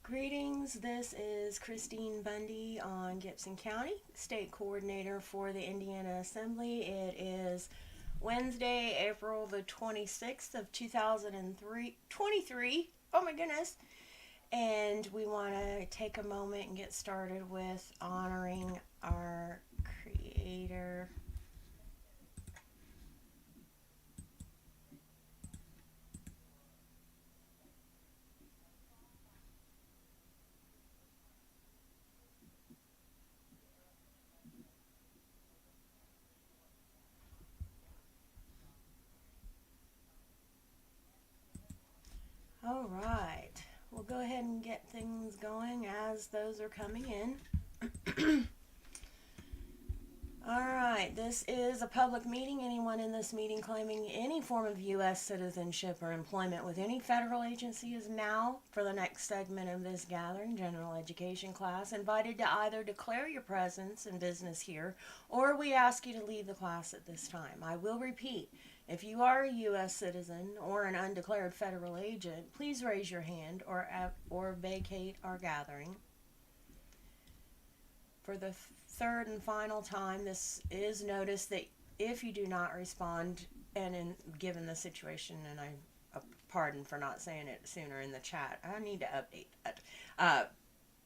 Greetings, this is Christine Bundy on Gibson County, State Coordinator for the Indiana Assembly. It is Wednesday, April the 26th of 2023. Oh my goodness. And we want to take a moment and get started with honoring our Creator. All right, we'll go ahead and get things going as those are coming in. All right, this is a public meeting. Anyone in this meeting claiming any form of U.S. citizenship or employment with any federal agency is now, for the next segment of this gathering, general education class, invited to either declare your presence and business here, or we ask you to leave the class at this time. I will repeat. If you are a U.S. citizen or an undeclared federal agent, please raise your hand or vacate our gathering. For the third and final time, this is notice that if you do not respond, and given the situation, and I pardon for not saying it sooner in the chat, I need to update that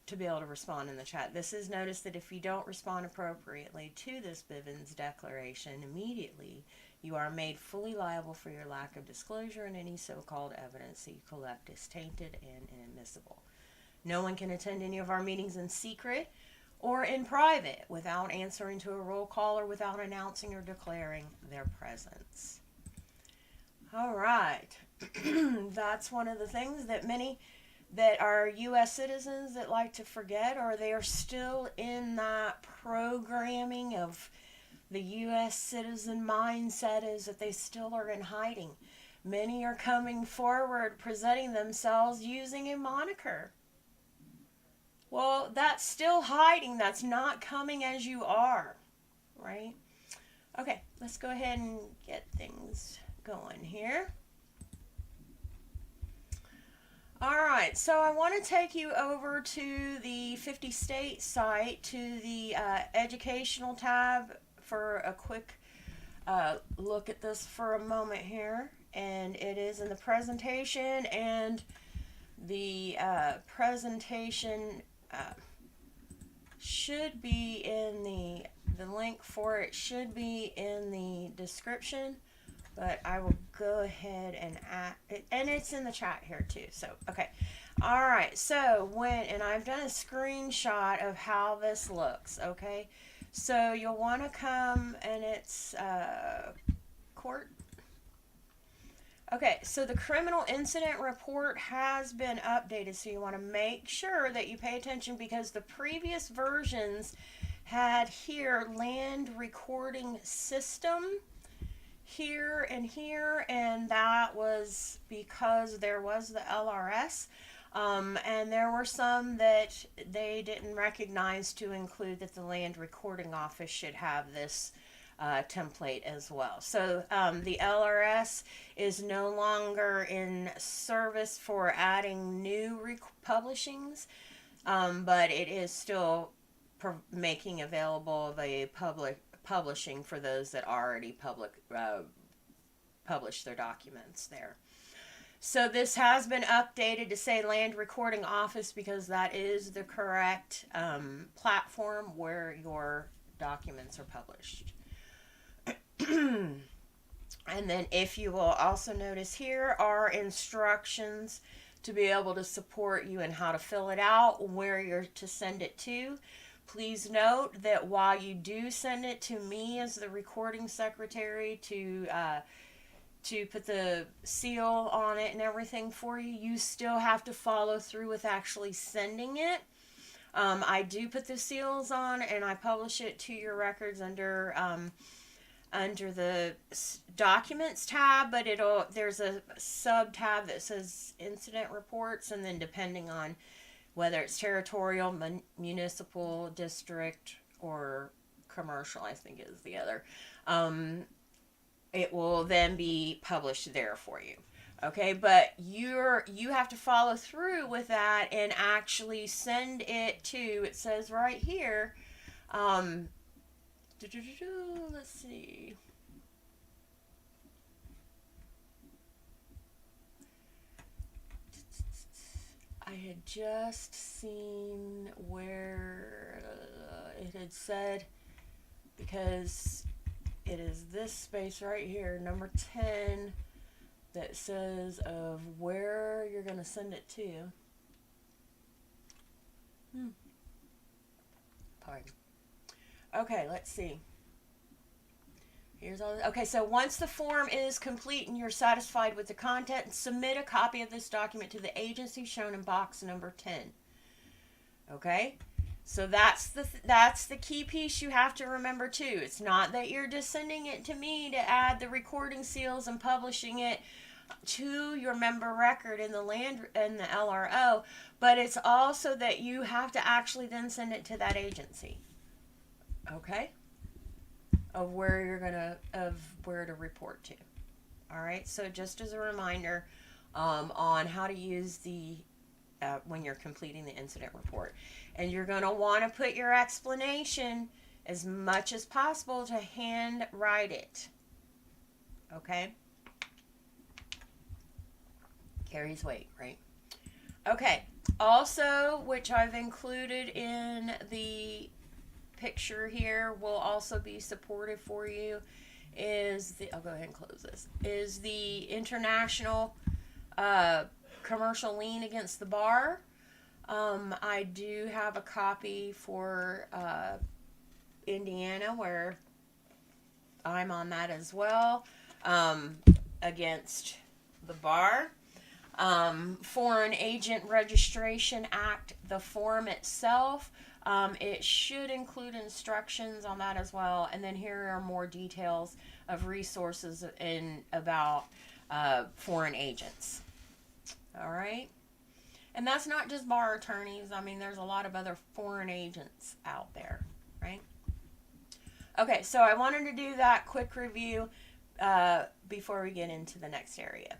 to be able to respond in the chat. This is notice that if you don't respond appropriately to this Bivens declaration immediately, you are made fully liable for your lack of disclosure, and any so-called evidence that you collect is tainted and inadmissible. No one can attend any of our meetings in secret or in private without answering to a roll call or without announcing or declaring their presence. All right. That's one of the things that many that are U.S. citizens that like to forget, or they are still in that programming of the U.S. citizen mindset, is that they still are in hiding. Many are coming forward presenting themselves using a moniker. Well, that's still hiding. That's not coming as you are, right? Okay, let's go ahead and get things going here. All right, so I want to take you over to the 50 state site, to the educational tab for a quick look at this for a moment here. And it is in the presentation, and the presentation should be in the link for it should be in the description, but I will go ahead and add it, and it's in the chat here too. So okay, all right, so and I've done a screenshot of how this looks. Okay, so you'll want to come, and it's court. Okay, so the criminal incident report has been updated, so you want to make sure that you pay attention, because the previous versions had here land recording system here, and that was because there was the LRS, and there were some that they didn't recognize to include that the land recording office should have this template as well. So the LRS is no longer in service for adding new publishings, but it is still making available the publishing for those that already publish their documents there. So this has been updated to say Land Recording Office, because that is the correct platform where your documents are published. And then if you will also notice, here are instructions to be able to support you in how to fill it out, where you're to send it to. Please note that while you do send it to me as the recording secretary to put the seal on it and everything for you, you still have to follow through with actually sending it. I do put the seals on, and I publish it to your records under the documents tab, but there's a sub tab that says incident reports, and then depending on whether it's territorial, municipal, district, or commercial, I think is the other, it will then be published there for you. Okay, but you have to follow through with that and actually send it to, it says right here, let's see. I had just seen where it had said, because it is this space right here, number 10, that says of where you're going to send it to. Pardon. Okay, let's see. Here's all. Okay, so once the form is complete and you're satisfied with the content, submit a copy of this document to the agency shown in box number 10. Okay? So that's the key piece you have to remember too. It's not that you're just sending it to me to add the recording seals and publishing it to your member record in the LRO, but it's also that you have to actually then send it to that agency. Okay? Of where to report to. All right. So just as a reminder, on how to use the when you're completing the incident report, and you're going to want to put your explanation as much as possible to hand write it. Okay. Carries weight, right? Okay. Also, which I've included in the picture here, will also be supportive for you, is the, I'll go ahead and close this, is the international commercial lien against the bar. I do have a copy for Indiana, where I'm on that as well, against the bar. Foreign Agent Registration Act, the form itself, it should include instructions on that as well. And then here are more details of resources about foreign agents. All right. And that's not just bar attorneys. I mean, there's a lot of other foreign agents out there, right? Okay, so I wanted to do that quick review before we get into the next area.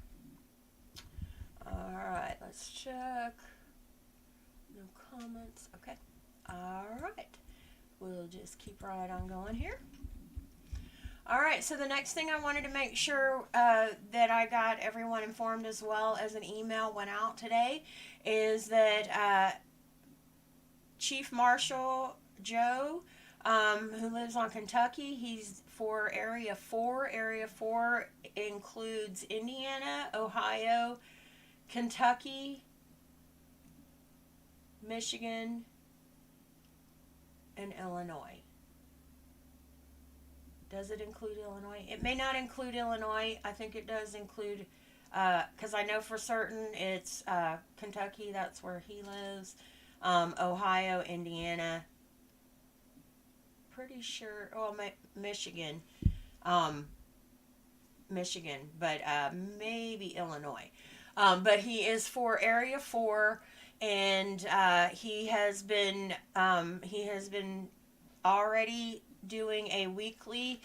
All right, let's check. No comments. Okay. All right. We'll just keep right on going here. All right, so the next thing I wanted to make sure that I got everyone informed, as well as an email went out today, is that Chief Marshal Joe, who lives on Kentucky, he's for Area 4. Area 4 includes Indiana, Ohio, Kentucky, Michigan, and Illinois. Does it include Illinois? It may not include Illinois. I think it does include, because I know for certain it's Kentucky, that's where he lives, Ohio, Indiana, pretty sure, Michigan, but maybe Illinois. But he is for Area 4, and he has been already doing a weekly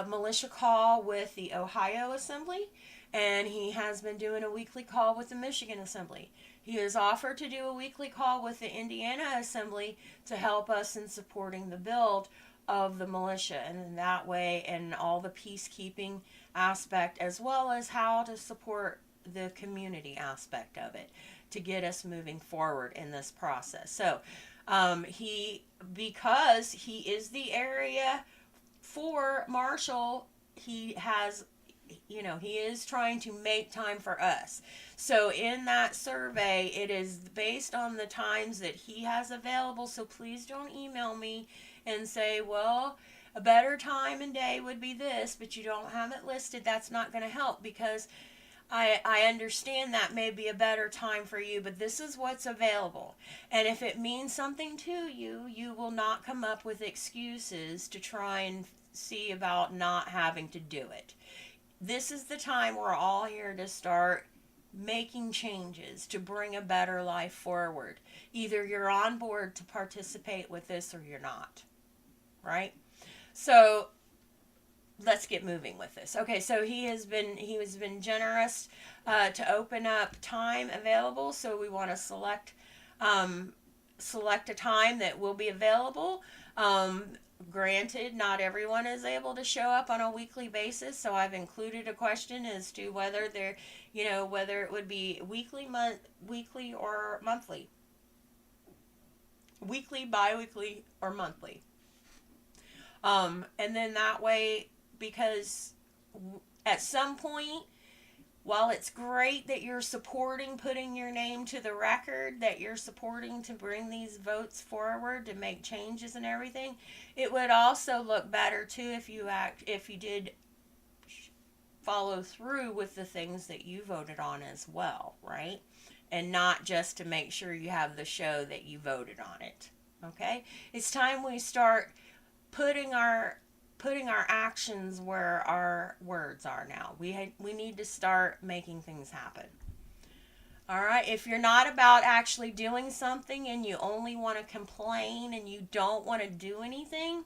militia call with the Ohio Assembly, and he has been doing a weekly call with the Michigan Assembly. He has offered to do a weekly call with the Indiana Assembly to help us in supporting the build of the militia, and in that way, and all the peacekeeping aspect, as well as how to support the community aspect of it to get us moving forward in this process. So because he is the Area 4 Marshal, he is trying to make time for us. So in that survey, it is based on the times that he has available. So please don't email me and say, well, a better time and day would be this, but you don't have it listed. That's not going to help, because I understand that may be a better time for you, but this is what's available. And if it means something to you, you will not come up with excuses to try and see about not having to do it. This is the time we're all here to start making changes to bring a better life forward. Either you're on board to participate with this or you're not. Right? So let's get moving with this. Okay, so he has been generous to open up time available. So we want to select a time that will be available. Granted, not everyone is able to show up on a weekly basis, so I've included a question as to whether they're, whether it would be weekly, or monthly, weekly, bi-weekly, or monthly. And then that way, because at some point, while it's great that you're supporting putting your name to the record, that you're supporting to bring these votes forward to make changes and everything, it would also look better too if you did follow through with the things that you voted on as well, right? And not just to make sure you have the show that you voted on it. Okay? It's time we start putting our actions where our words are now. We need to start making things happen. All right? If you're not about actually doing something and you only want to complain and you don't want to do anything,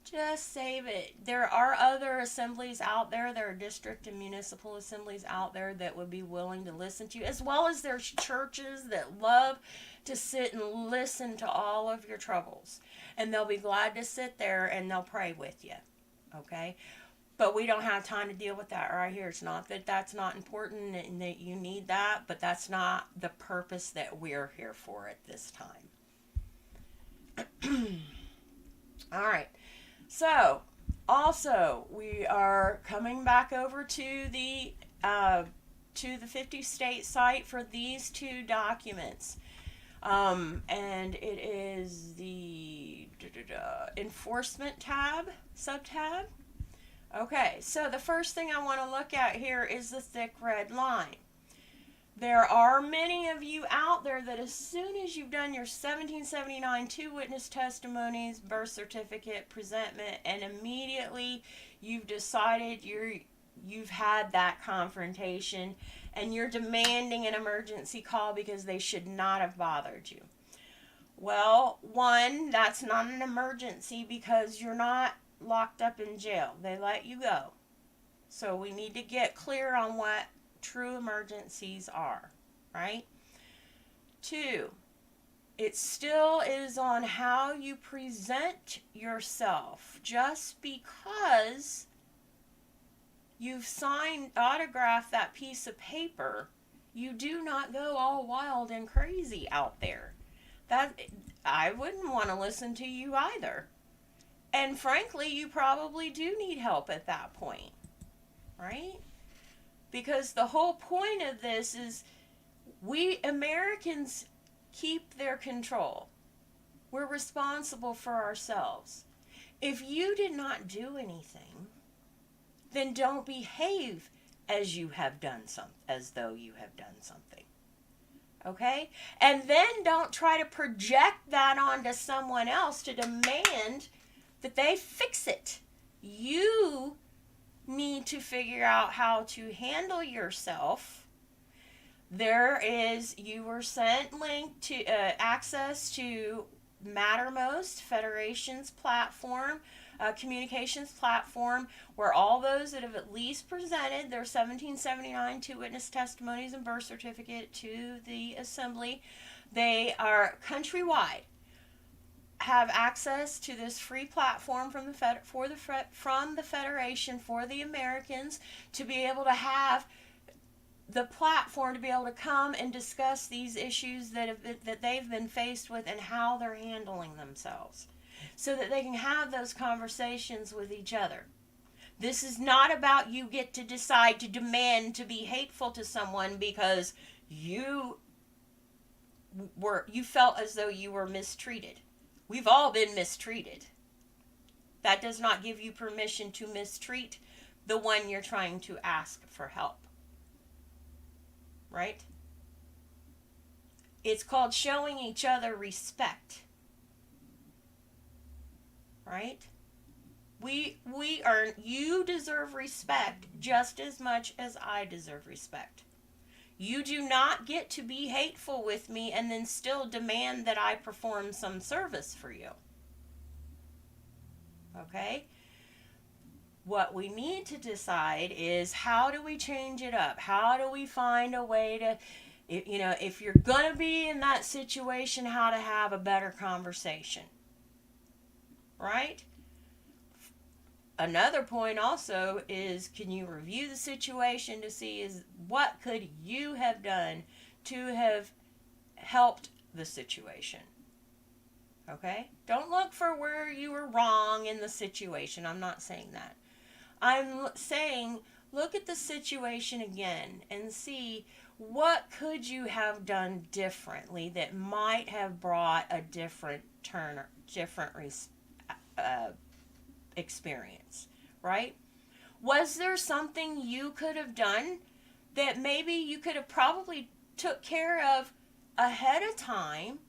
just save it. There are other assemblies out there. There are district and municipal assemblies out there that would be willing to listen to you, as well as there's churches that love to sit and listen to all of your troubles. And they'll be glad to sit there and they'll pray with you. Okay? But we don't have time to deal with that right here. It's not that that's not important and that you need that, but that's not the purpose that we're here for at this time. All right. So, also, we are coming back over to the 50 state site for these two documents. And it is the enforcement subtab. Okay, so the first thing I want to look at here is the thick red line. There are many of you out there that as soon as you've done your 1779 two witness testimonies, birth certificate, presentment, and immediately you've decided you've had that confrontation and you're demanding an emergency call because they should not have bothered you. Well, one, that's not an emergency because you're not locked up in jail. They let you go. So we need to get clear on what true emergencies are, right? Two, it still is on how you present yourself. Just because you've autographed that piece of paper, you do not go all wild and crazy out there. That I wouldn't want to listen to you either. And frankly, you probably do need help at that point, right? Because the whole point of this is we Americans keep their control. We're responsible for ourselves. If you did not do anything, then don't behave as though you have done something. Okay? And then don't try to project that onto someone else to demand that they fix it. You need to figure out how to handle yourself. You were sent access to Mattermost Federation's platform, communications platform, where all those that have at least presented their 1779 two witness testimonies and birth certificate to the assembly, they are countrywide, have access to this free platform from the Federation for the Americans to be able to have the platform to be able to come and discuss these issues that they've been faced with and how they're handling themselves, so that they can have those conversations with each other. This is not about you get to decide to demand to be hateful to someone because you felt as though you were mistreated. We've all been mistreated. That does not give you permission to mistreat the one you're trying to ask for help. Right? It's called showing each other respect. Right? You deserve respect just as much as I deserve respect. You do not get to be hateful with me and then still demand that I perform some service for you. Okay? What we need to decide is, how do we change it up? How do we find a way to, if you're going to be in that situation, how to have a better conversation, right? Another point also is, can you review the situation to see what could you have done to have helped the situation? Okay? Don't look for where you were wrong in the situation. I'm not saying that. I'm saying, look at the situation again and see, what could you have done differently that might have brought a different experience, right? Was there something you could have done that maybe you could have probably took care of ahead of time?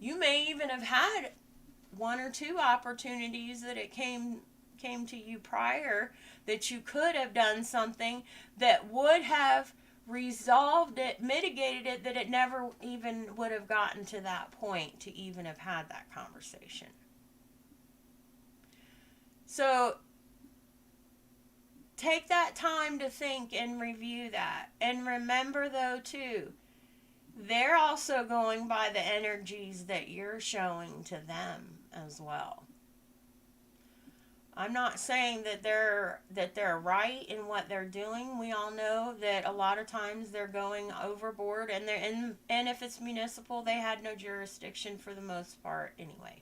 You may even have had one or two opportunities that it came to you prior that you could have done something that would have resolved it, mitigated it, that it never even would have gotten to that point to even have had that conversation. So take that time to think and review that. And remember, though, too, they're also going by the energies that you're showing to them as well. I'm not saying that they're right in what they're doing. We all know that a lot of times they're going overboard, and if it's municipal, they had no jurisdiction for the most part anyway.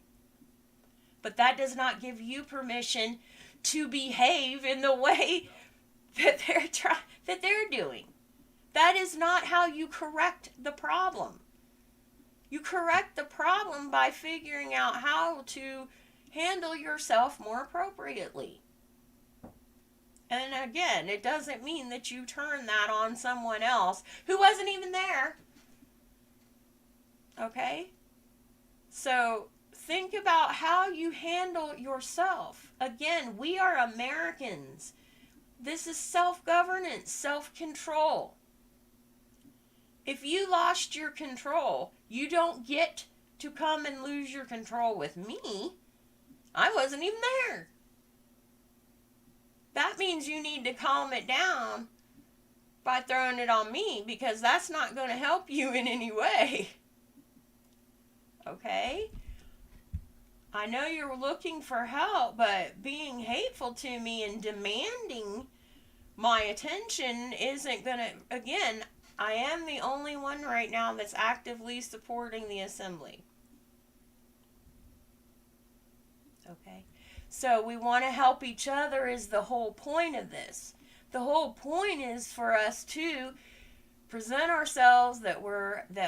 But that does not give you permission to behave in the way that they're doing. That is not how you correct the problem. You correct the problem by figuring out how to handle yourself more appropriately. And again, it doesn't mean that you turn that on someone else who wasn't even there. Okay? So think about how you handle yourself. Again, we are Americans. This is self-governance, self-control. If you lost your control, you don't get to come and lose your control with me. I wasn't even there. That means you need to calm it down by throwing it on me, because that's not going to help you in any way. Okay? I know you're looking for help, but being hateful to me and demanding my attention isn't going to, again, I am the only one right now that's actively supporting the assembly. Okay? So we want to help each other is the whole point of this. The whole point is for us to present ourselves that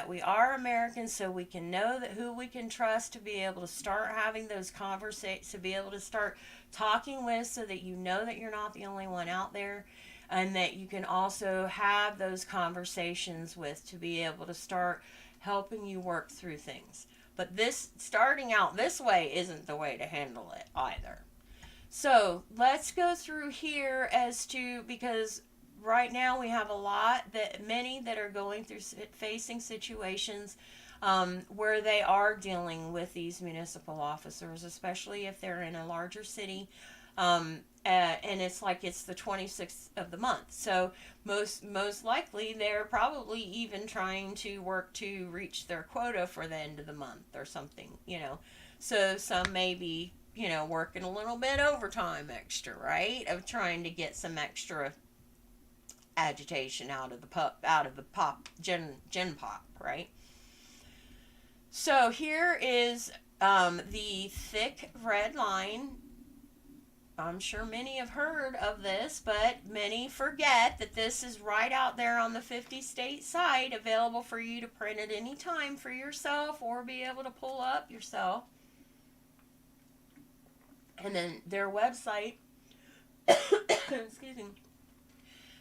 we are Americans, so we can know that who we can trust to be able to start having those conversations, to be able to start talking with, so that you know that you're not the only one out there, and that you can also have those conversations with, to be able to start helping you work through things. But this, starting out this way, isn't the way to handle it either. So let's go through here as to, because right now we have many that are going through, facing situations where they are dealing with these municipal officers, especially if they're in a larger city. And it's the 26th of the month. So most likely they're probably even trying to work to reach their quota for the end of the month or something, So some may be, working a little bit overtime extra, right? Of trying to get some extra agitation out of the gen pop, right? So here is the thick red line. I'm sure many have heard of this, but many forget that this is right out there on the 50-state site, available for you to print at any time for yourself or be able to pull up yourself. And then their website, excuse me,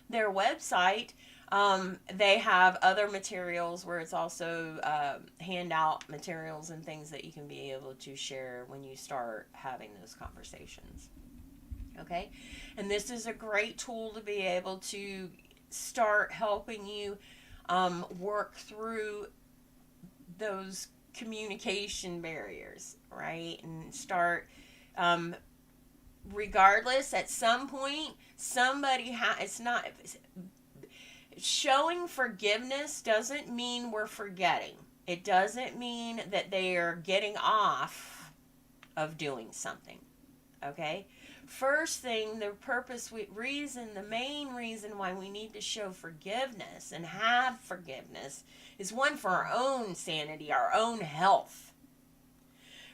their website, they have other materials where it's also handout materials and things that you can be able to share when you start having those conversations. Okay? And this is a great tool to be able to start helping you work through those communication barriers, right? And start regardless, at some point, it's not, showing forgiveness doesn't mean we're forgetting. It doesn't mean that they are getting off of doing something. Okay? First thing, the main reason why we need to show forgiveness and have forgiveness is one, for our own sanity, our own health.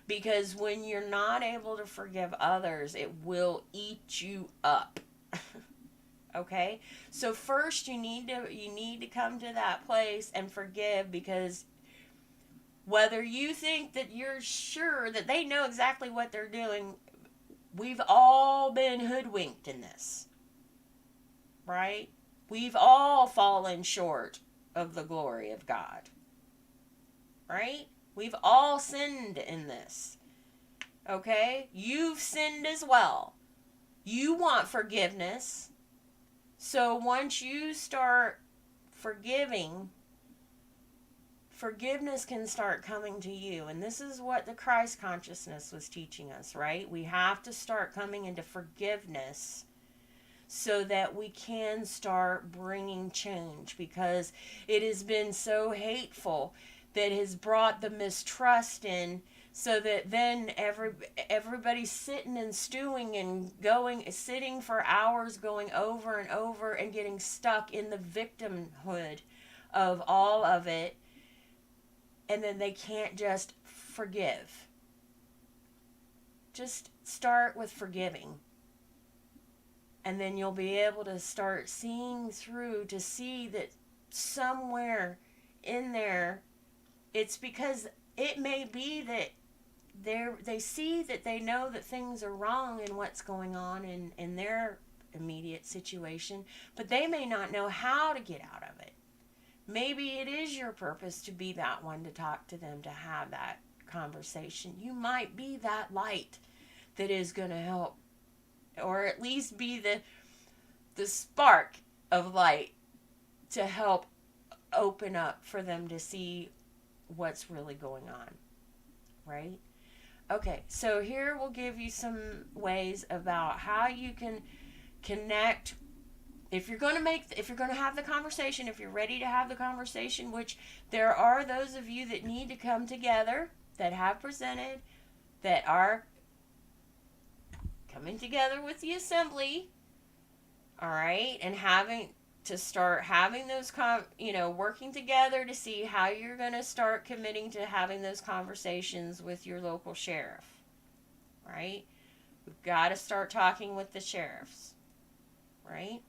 Because when you're not able to forgive others, it will eat you up. Okay? So first you need to come to that place and forgive, because whether you think that you're sure that they know exactly what they're doing, we've all been hoodwinked in this, right? We've all fallen short of the glory of God, right? We've all sinned in this, okay? You've sinned as well. You want forgiveness. So once you start forgiving, forgiveness can start coming to you. And this is what the Christ consciousness was teaching us, right? We have to start coming into forgiveness so that we can start bringing change, because it has been so hateful that has brought the mistrust in, so that then everybody's sitting and stewing and sitting for hours, going over and over and getting stuck in the victimhood of all of it. And then they can't just forgive. Just start with forgiving. And then you'll be able to start seeing through to see that somewhere in there, it's because it may be that they see that they know that things are wrong in what's going on in their immediate situation, but they may not know how to get out of it. Maybe it is your purpose to be that one to talk to them, to have that conversation. You might be that light that is going to help, or at least be the spark of light to help open up for them to see what's really going on, right? Okay, so here we'll give you some ways about how you can connect. If you're going to have the conversation, if you're ready to have the conversation, which there are those of you that need to come together, that have presented, that are coming together with the assembly, all right, and having to start having those, working together to see how you're going to start committing to having those conversations with your local sheriff, right? We've got to start talking with the sheriffs, right?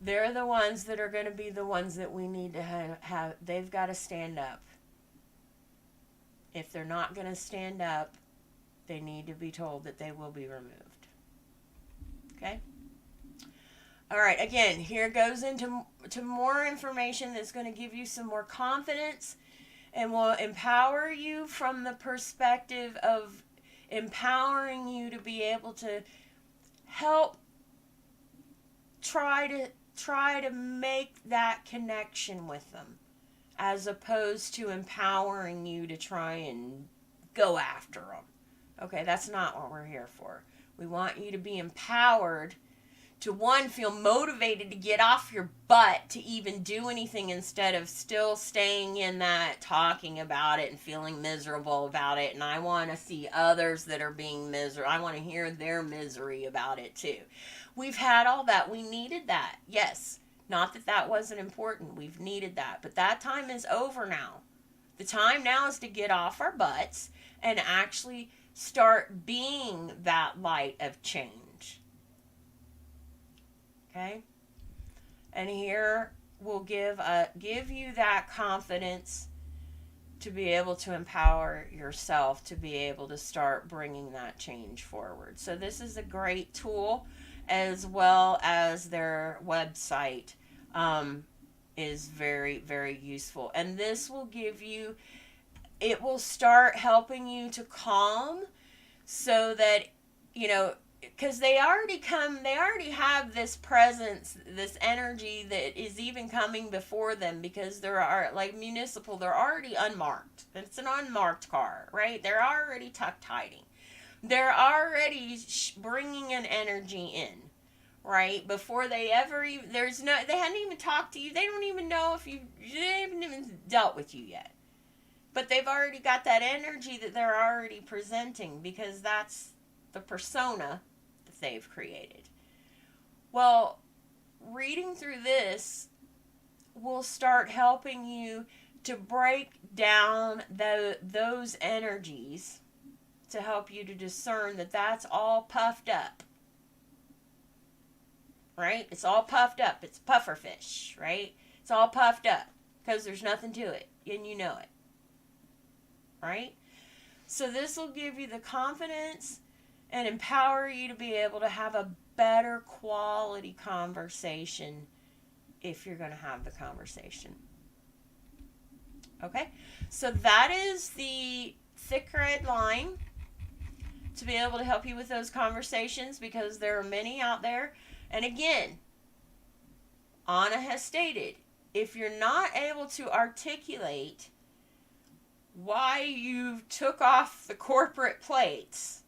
They're the ones that are going to be the ones that we need to have. They've got to stand up. If they're not going to stand up, they need to be told that they will be removed. Okay? All right, again, here goes into more information that's going to give you some more confidence and will empower you from the perspective of empowering you to be able to help try to make that connection with them, as opposed to empowering you to try and go after them. Okay, that's not what we're here for. We want you to be empowered to, one, feel motivated to get off your butt to even do anything, instead of still staying in that, talking about it and feeling miserable about it. And I want to see others that are being miserable. I want to hear their misery about it too. We've had all that. We needed that. Yes. Not that that wasn't important. We've needed that. But that time is over now. The time now is to get off our butts and actually start being that light of change. Okay? And here we'll give you that confidence to be able to empower yourself to be able to start bringing that change forward. So this is a great tool, as well as their website is very, very useful. And this will give you, it will start helping you to calm, so that, because they already have this presence, this energy that is even coming before them, because there are, like municipal, they're already unmarked. It's an unmarked car, right? They're already tucked hiding. They're already bringing an energy in, right? Before they ever even, they hadn't even talked to you. They don't even know if they haven't even dealt with you yet. But they've already got that energy that they're already presenting, because that's the persona that they've created. Well, reading through this will start helping you to break down those energies, to help you to discern that that's all puffed up. Right? It's all puffed up. It's pufferfish, right? It's all puffed up because there's nothing to it, and you know it. Right? So this will give you the confidence and empower you to be able to have a better quality conversation, if you're going to have the conversation. Okay? So that is the thick red line, to be able to help you with those conversations, because there are many out there. And again, Anna has stated, if you're not able to articulate why you took off the corporate plates,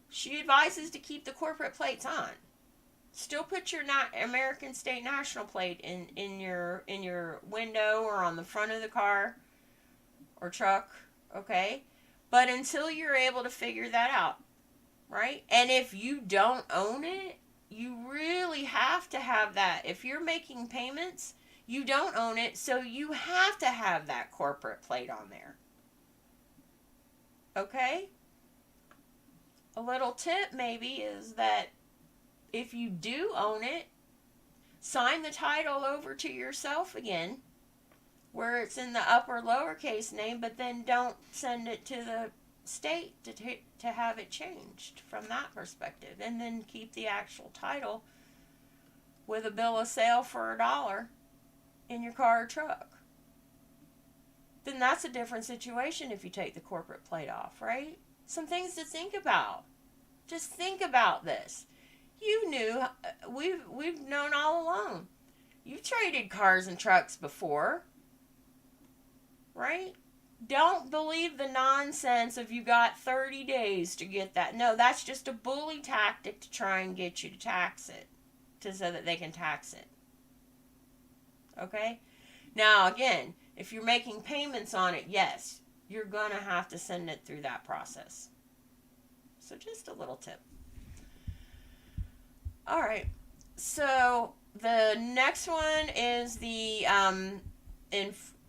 she advises to keep the corporate plates on. Still put your American State National plate in your window or on the front of the car or truck, okay? But until you're able to figure that out, right? And if you don't own it, you really have to have that. If you're making payments, you don't own it, so you have to have that corporate plate on there. Okay? A little tip maybe is that if you do own it, sign the title over to yourself again, where it's in the upper lowercase name, but then don't send it to the state to have it changed from that perspective. And then keep the actual title with a bill of sale for $1 in your car or truck. Then that's a different situation if you take the corporate plate off, right? Some things to think about. Just think about this. You knew, we've known all along. You've traded cars and trucks before, right? Don't believe the nonsense of you got 30 days to get that. No, that's just a bully tactic to try and get you to tax it, so that they can tax it. Okay? Now, again, if you're making payments on it, yes, you're going to have to send it through that process. So just a little tip. All right. So the next one is the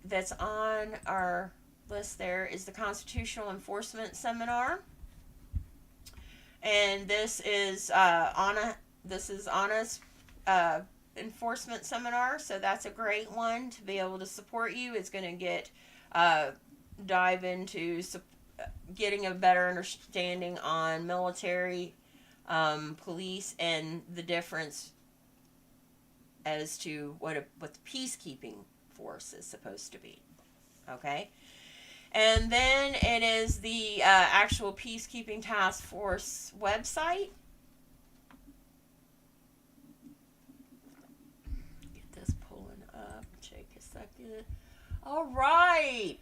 that's on our list. There is the Constitutional Enforcement Seminar, and this is Anna's enforcement seminar. So that's a great one to be able to support you. It's going to get dive into getting a better understanding on military, police, and the difference as to what the peacekeeping force is supposed to be. Okay? And then it is the actual Peacekeeping Task Force website. Get this pulling up. Take a second. All right.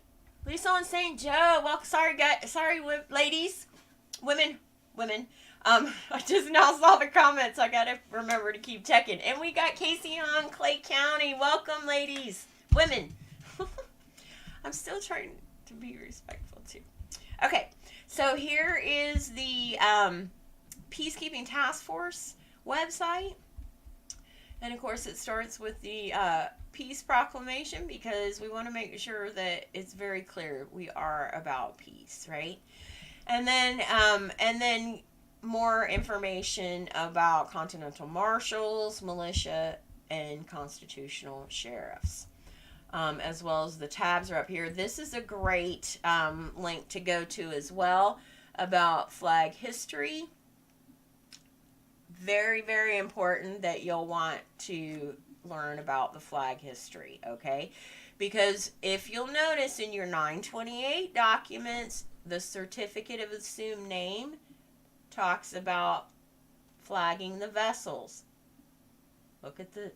Lisa on St. Joe. Well, sorry, guys. Sorry, ladies. Women. I just now saw the comments. I gotta remember to keep checking. And we got Casey on Clay County. Welcome, ladies. Women. I'm still trying to be respectful, too. Okay. So here is the Peacekeeping Task Force website. And, of course, it starts with the peace proclamation, because we want to make sure that it's very clear we are about peace, right? And then more information about Continental Marshals, Militia, and Constitutional Sheriffs, as well as the tabs are up here. This is a great link to go to as well, about flag history. Very, very important that you'll want to learn about the flag history, okay? Because if you'll notice in your 928 documents, the Certificate of Assumed Name talks about flagging the vessels. Look at the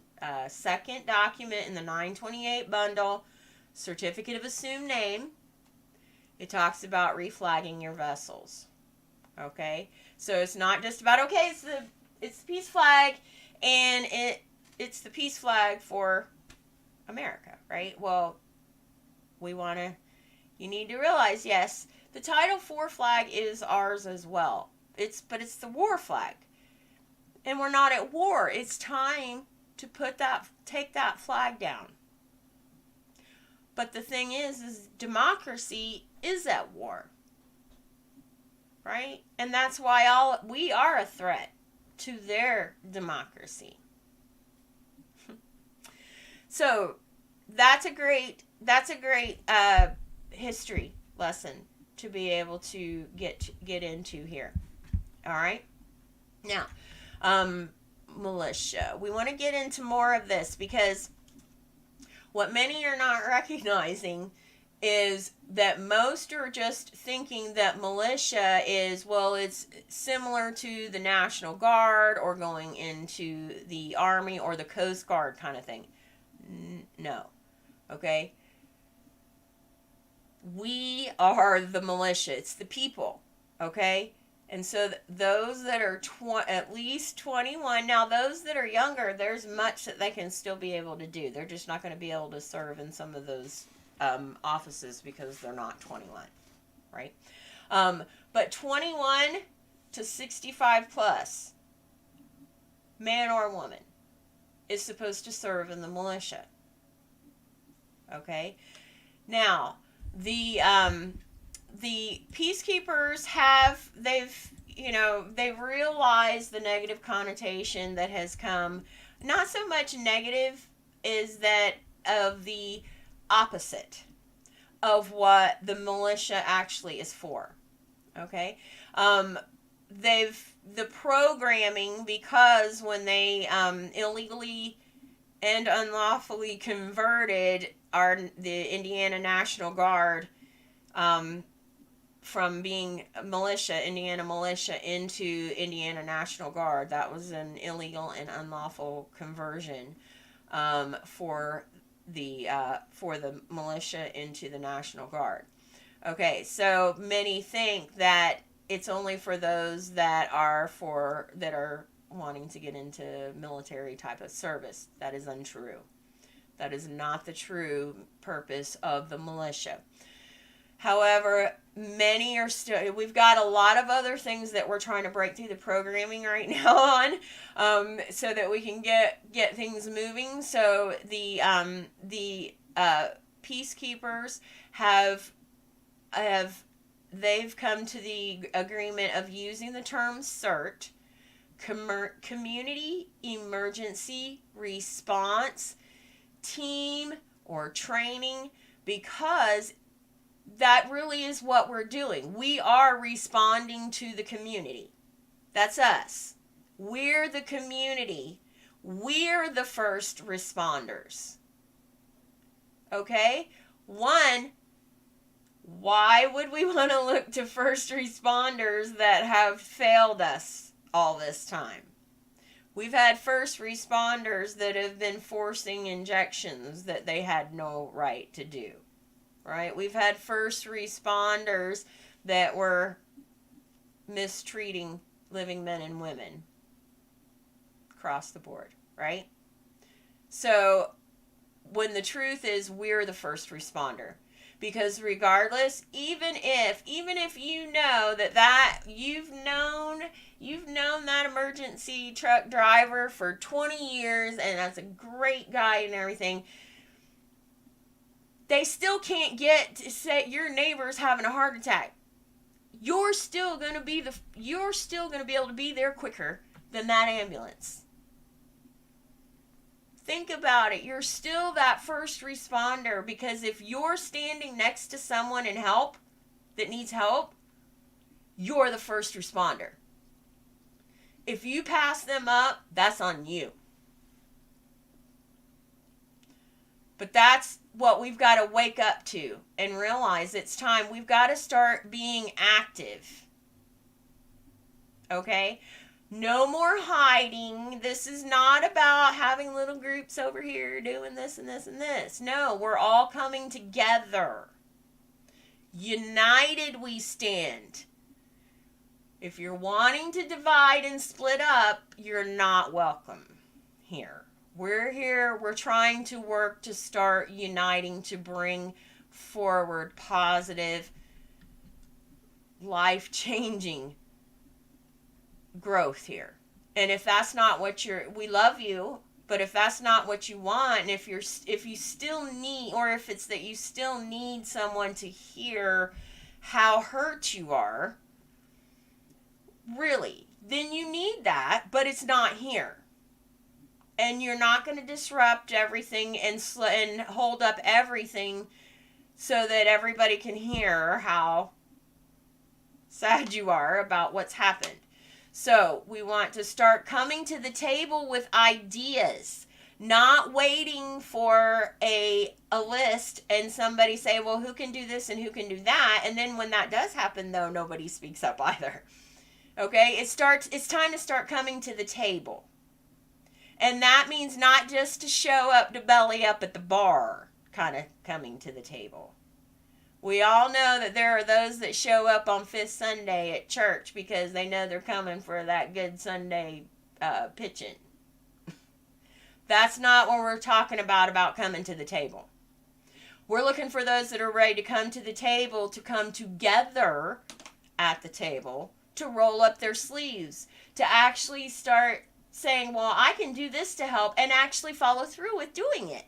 second document in the 928 bundle, Certificate of Assumed Name. It talks about reflagging your vessels. Okay? So it's not just about, okay, it's the peace flag, and it's the peace flag for America, right? Well, you need to realize, yes, the Title IV flag is ours as well. But it's the war flag. And we're not at war. It's time to take that flag down. But the thing is democracy is at war. Right? And that's why we are a threat to their democracy. So that's a great history lesson to be able to get into here. All right. Now, militia. We want to get into more of this because what many are not recognizing is that most are just thinking that militia is, well, it's similar to the National Guard or going into the Army or the Coast Guard kind of thing. No. Okay? We are the militia. It's the people. Okay? And so those that are at least 21, now those that are younger, there's much that they can still be able to do. They're just not going to be able to serve in some of those offices because they're not 21, right? But 21 to 65 plus, man or woman, is supposed to serve in the militia. Okay? Now, the Peacekeepers they've realized the negative connotation that has come. Not so much negative is that of the opposite of what the militia actually is for. Okay? The programming, because when they illegally and unlawfully converted the Indiana National Guard from being Indiana militia into Indiana National Guard. That was an illegal and unlawful conversion for the militia into the National Guard. Okay, so many think that it's only for those that are wanting to get into military type of service. That is untrue. That is not the true purpose of the militia. However, many are still, we've got a lot of other things that we're trying to break through the programming right now on, so that we can get things moving. So the Peacekeepers they've come to the agreement of using the term CERT, Community Emergency Response Team or Training, because that really is what we're doing. We are responding to the community. That's us. We're the community. We're the first responders. Okay? One, why would we want to look to first responders that have failed us all this time? We've had first responders that have been forcing injections that they had no right to do. Right? We've had first responders that were mistreating living men and women across the board, right? So, when the truth is, we're the first responder. Because regardless, even if you know that you've known that emergency truck driver for 20 years and that's a great guy and everything, they still can't get to say your neighbor's having a heart attack. You're still going to be able to be there quicker than that ambulance. Think about it. You're still that first responder, because if you're standing next to someone that needs help, you're the first responder. If you pass them up, that's on you. But that's what we've got to wake up to and realize it's time. We've got to start being active. Okay? No more hiding. This is not about having little groups over here doing this and this and this. No, we're all coming together. United we stand. If you're wanting to divide and split up, you're not welcome here. We're here, we're trying to work to start uniting to bring forward positive, life-changing growth here. And if that's not what we love you, but if that's not what you want, and if you still need, or if it's that you still need someone to hear how hurt you are, really, then you need that, but it's not here. And you're not going to disrupt everything and hold up everything so that everybody can hear how sad you are about what's happened. So we want to start coming to the table with ideas, not waiting for a list and somebody say, well, who can do this and who can do that? And then when that does happen, though, nobody speaks up either. Okay, it's time to start coming to the table. And that means not just to show up to belly up at the bar, kind of coming to the table. We all know that there are those that show up on Fifth Sunday at church because they know they're coming for that good Sunday pitching. That's not what we're talking about coming to the table. We're looking for those that are ready to come to the table, to come together at the table, to roll up their sleeves, to actually start saying, well, I can do this to help, and actually follow through with doing it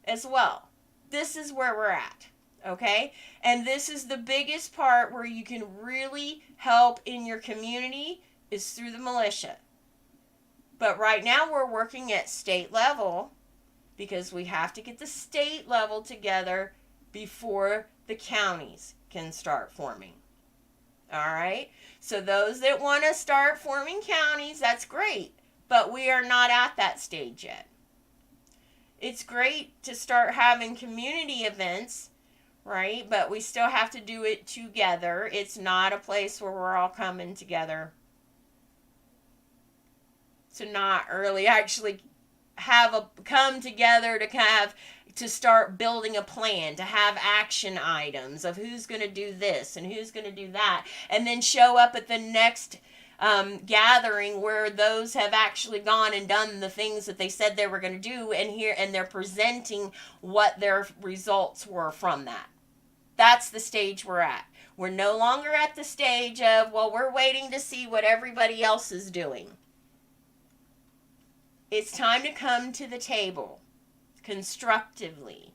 as well. This is where we're at, okay? And this is the biggest part where you can really help in your community is through the militia. But right now we're working at state level because we have to get the state level together before the counties can start forming. All right? So those that want to start forming counties, that's great. But we are not at that stage yet. It's great to start having community events, right? But we still have to do it together. It's not a place where we're all coming together to not really actually come together to start building a plan, to have action items of who's going to do this and who's going to do that, and then show up at the next gathering where those have actually gone and done the things that they said they were going to do, and they're presenting what their results were from that. That's the stage we're at. We're no longer at the stage of, well, we're waiting to see what everybody else is doing. It's time to come to the table constructively.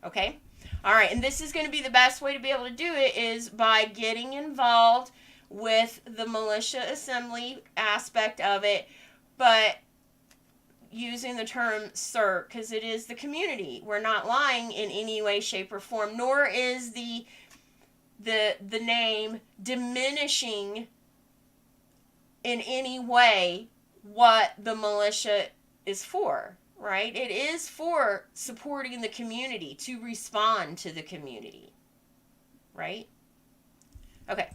Okay? All right, and this is going to be the best way to be able to do it is by getting involved with the militia assembly aspect of it, but using the term CERT because it is the community. We're not lying in any way, shape, or form, nor is the name diminishing in any way what the militia is for, right? It is for supporting the community, to respond to the community, right? Okay.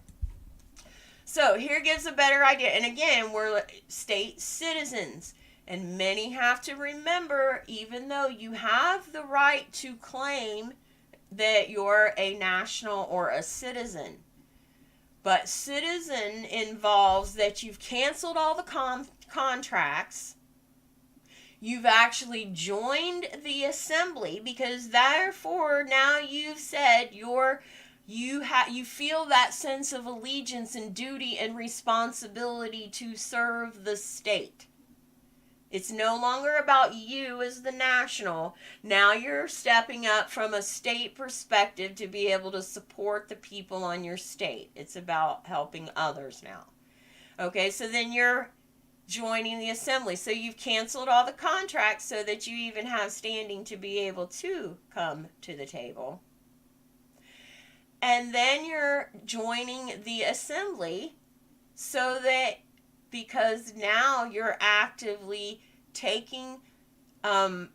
So here gives a better idea. And again, we're state citizens. And many have to remember, even though you have the right to claim that you're a national or a citizen, but citizen involves that you've canceled all the contracts. You've actually joined the assembly because therefore now you've said you feel that sense of allegiance and duty and responsibility to serve the state. It's no longer about you as the national. Now you're stepping up from a state perspective to be able to support the people on your state. It's about helping others now. Okay, so then you're joining the assembly. So you've canceled all the contracts so that you even have standing to be able to come to the table. And then you're joining the assembly so that because now you're actively taking a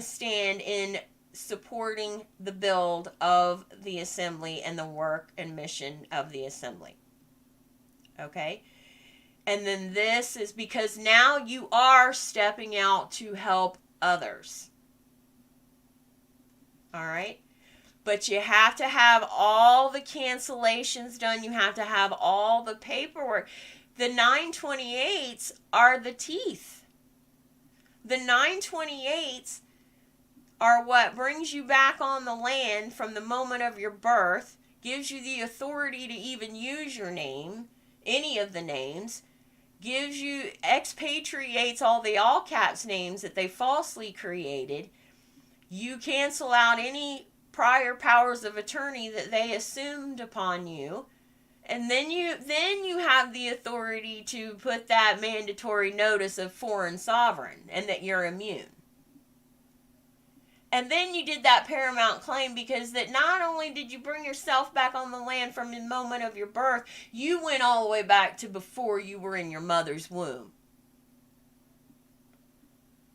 stand in supporting the build of the assembly and the work and mission of the assembly. Okay? And then this is because now you are stepping out to help others. All right? But you have to have all the cancellations done. You have to have all the paperwork. The 928s are the teeth. The 928s are what brings you back on the land from the moment of your birth, gives you the authority to even use your name, any of the names, gives you, expatriates all the all caps names that they falsely created. You cancel out any prior powers of attorney that they assumed upon you. And then you have the authority to put that mandatory notice of foreign sovereign and that you're immune. And then you did that paramount claim because that not only did you bring yourself back on the land from the moment of your birth, you went all the way back to before you were in your mother's womb.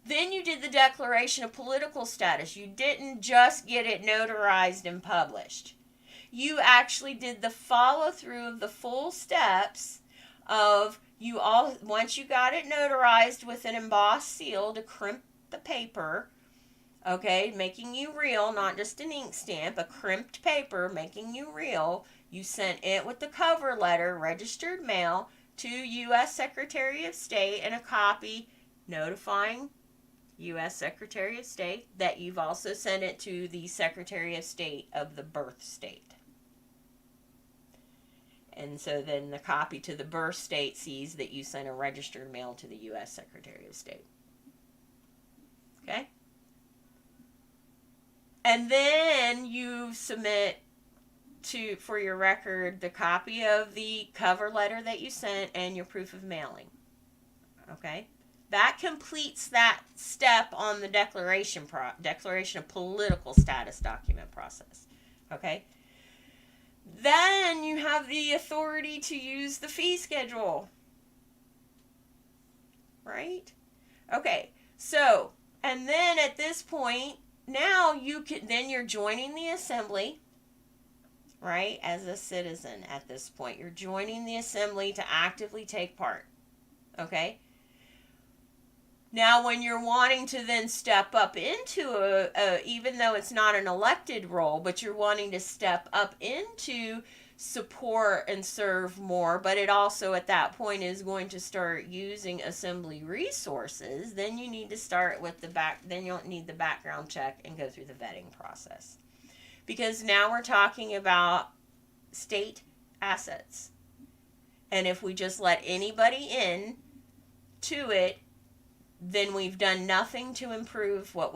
Then you did the declaration of political status. You didn't just get it notarized and published. You actually did the follow through of the full steps of you all. Once you got it notarized with an embossed seal to crimp the paper, okay, making you real, not just an ink stamp, a crimped paper making you real. You sent it with the cover letter, registered mail, to U.S. Secretary of State, and a copy notifying U.S. Secretary of State that you've also sent it to the Secretary of State of the birth state. And so then the copy to the birth state sees that you sent a registered mail to the U.S. Secretary of State. Okay? And then you submit for your record the copy of the cover letter that you sent and your proof of mailing. Okay? That completes that step on the declaration of political status document process. Okay? Then you have the authority to use the fee schedule. Right? Okay. So, and then at this point, now you're joining the assembly, right? As a citizen at this point, you're joining the assembly to actively take part. Okay? Now, when you're wanting to then step up into even though it's not an elected role, but you're wanting to step up into support and serve more, but it also at that point is going to start using assembly resources, then you need to start with then you'll need the background check and go through the vetting process. Because now we're talking about state assets. And if we just let anybody in to it, then we've done nothing to improve what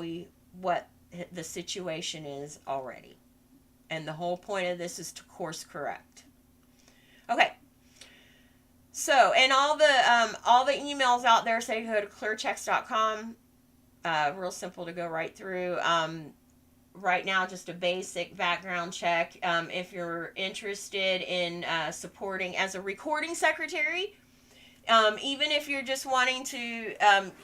the situation is already. And the whole point of this is to course correct. Okay. So, and all the emails out there say go to clearchecks.com. Real simple to go right through. Right now, just a basic background check. If you're interested in supporting as a recording secretary, even if you're just wanting to,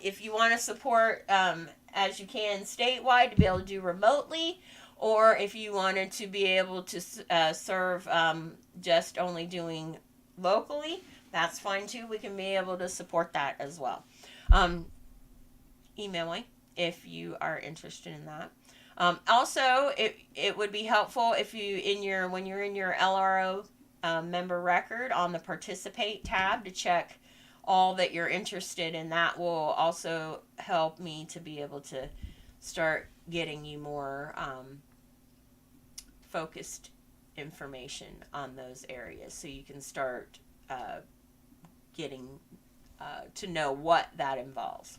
if you want to support as you can statewide to be able to do remotely, or if you wanted to be able to serve just only doing locally, that's fine too. We can be able to support that as well. Email me if you are interested in that. Also, it would be helpful if you when you're in your LRO member record on the participate tab to check all that you're interested in. That will also help me to be able to start getting you more focused information on those areas, so you can start getting to know what that involves.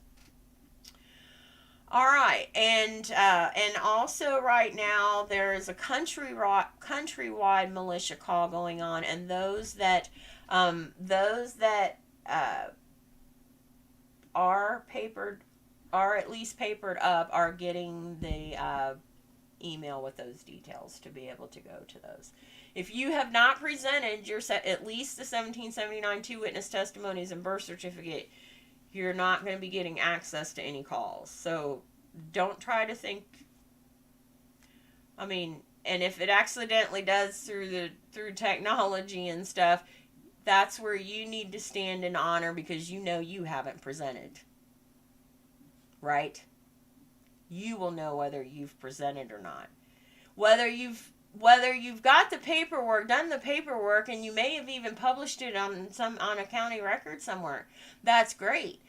All right, and also right now there is a countrywide militia call going on, and those that are at least papered up are getting the email with those details to be able to go to those. If you have not presented at least the 1779 2 witness testimonies and birth certificate, you're not going to be getting access to any calls. So don't try to think, and if it accidentally does through technology and stuff, that's where you need to stand in honor, because you haven't presented. Right? You will know whether you've presented or not. Whether you've got the paperwork, done the paperwork, and you may have even published it on a county record somewhere, that's great.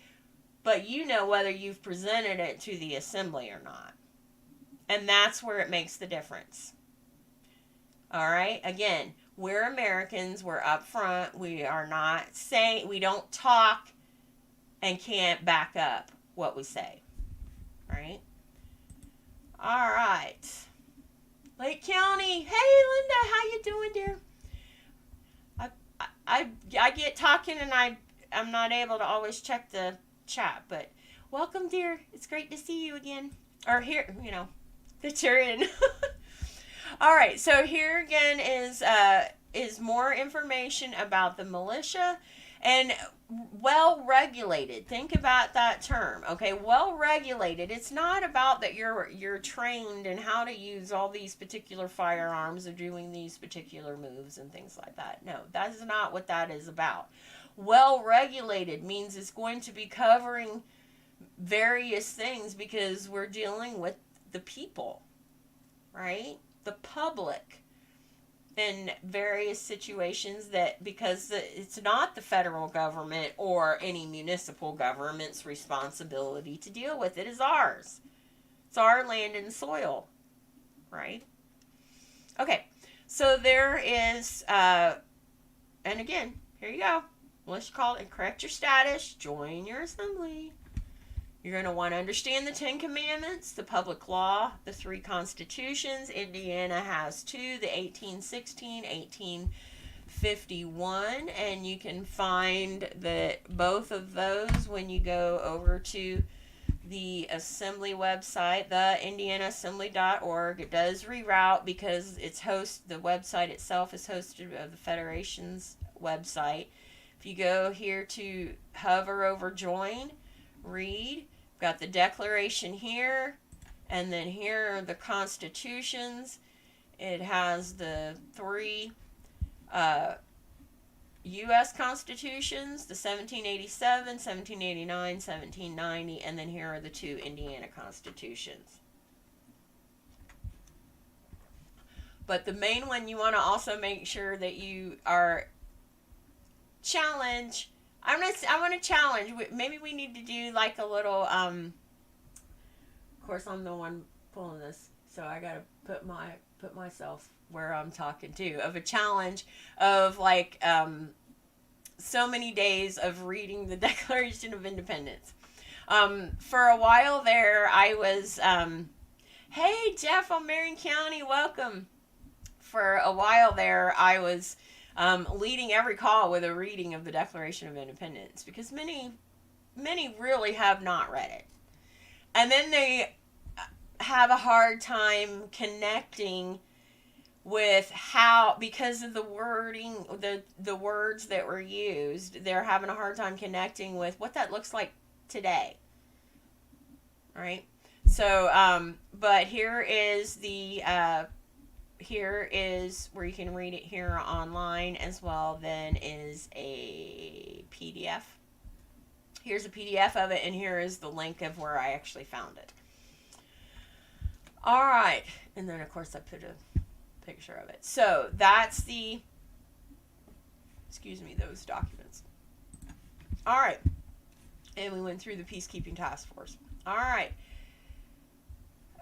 But you know whether you've presented it to the assembly or not. And that's where it makes the difference. All right? Again, we're Americans. We're upfront. We are not saying, we don't talk and can't back up what we say. Right? All right. Lake County. Hey, Linda. How you doing, dear? I get talking and I'm not able to always check the chat. But welcome, dear. It's great to see you again. Or here, that you're in. All right, so here again is more information about the militia and well-regulated. Think about that term, okay? Well-regulated. It's not about that you're trained in how to use all these particular firearms or doing these particular moves and things like that. No, that is not what that is about. Well-regulated means it's going to be covering various things because we're dealing with the people, right? The public in various situations because it's not the federal government or any municipal government's responsibility to deal with. It is ours. It's our land and soil, right? Okay, so there is, and again, here you go. Let's call it, correct your status, join your assembly. You're going to want to understand the 10 Commandments, the public law, the 3 constitutions. Indiana has 2, the 1816, 1851, and you can find both of those when you go over to the assembly website, the indianaassembly.org. It does reroute because the website itself is hosted of the Federation's website. If you go here to hover over join, read, got the Declaration here, and then here are the constitutions. It has the 3 U.S. constitutions, the 1787, 1789, 1790, and then here are the 2 Indiana constitutions. But the main one, you want to also make sure that you are challenge. I want to challenge. Maybe we need to do like a little. Of course, I'm the one pulling this, so I gotta put myself where I'm talking to. Of a challenge of like so many days of reading the Declaration of Independence. For a while there, I was. Hey Jeff, I'm Marion County. Welcome. For a while there, I was. Leading every call with a reading of the Declaration of Independence because many really have not read it. And then they have a hard time connecting with how, because of the wording, the words that were used, they're having a hard time connecting with what that looks like today. Right? So, but here is here is where you can read it here online as well. Then is a PDF. Here's a PDF of it, and here is the link of where I actually found it. All right, and then of course I put a picture of it. So that's those documents. All right, and we went through the Peacekeeping Task Force. All right.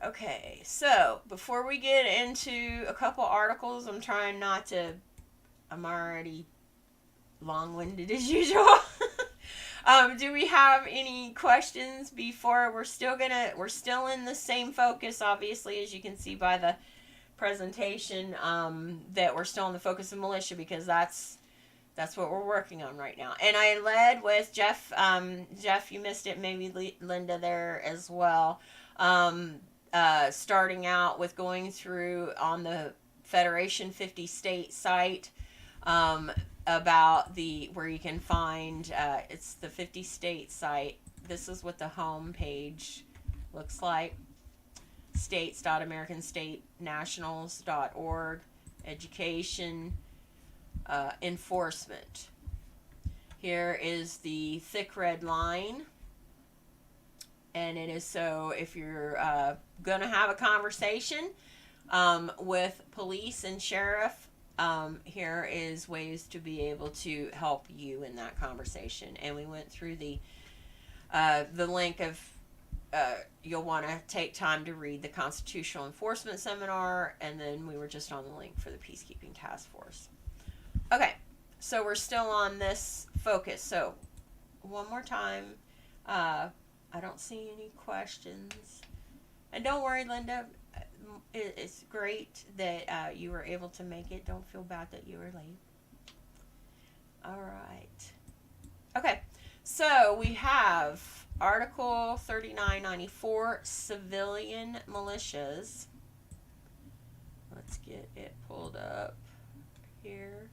Okay, so before we get into a couple articles, I'm already long-winded as usual. Do we have any questions before we're still in the same focus, obviously, as you can see by the presentation, that we're still in the focus of militia because that's what we're working on right now. And I led with Jeff, you missed it, maybe Linda there as well. Starting out with going through on the Federation 50 state site about where you can find it's the 50 state site. This is what the home page looks like. states.americanstatenationals.org, education, enforcement. Here is the thick red line. And it is so if you're going to have a conversation with police and sheriff. Here is ways to be able to help you in that conversation. And we went through the link of you'll want to take time to read the Constitutional Enforcement Seminar, and then we were just on the link for the Peacekeeping Task Force. Okay, so we're still on this focus. So one more time, I don't see any questions. And don't worry, Linda, it's great that you were able to make it. Don't feel bad that you were late. All right. Okay, so we have Article 3994, civilian militias. Let's get it pulled up here.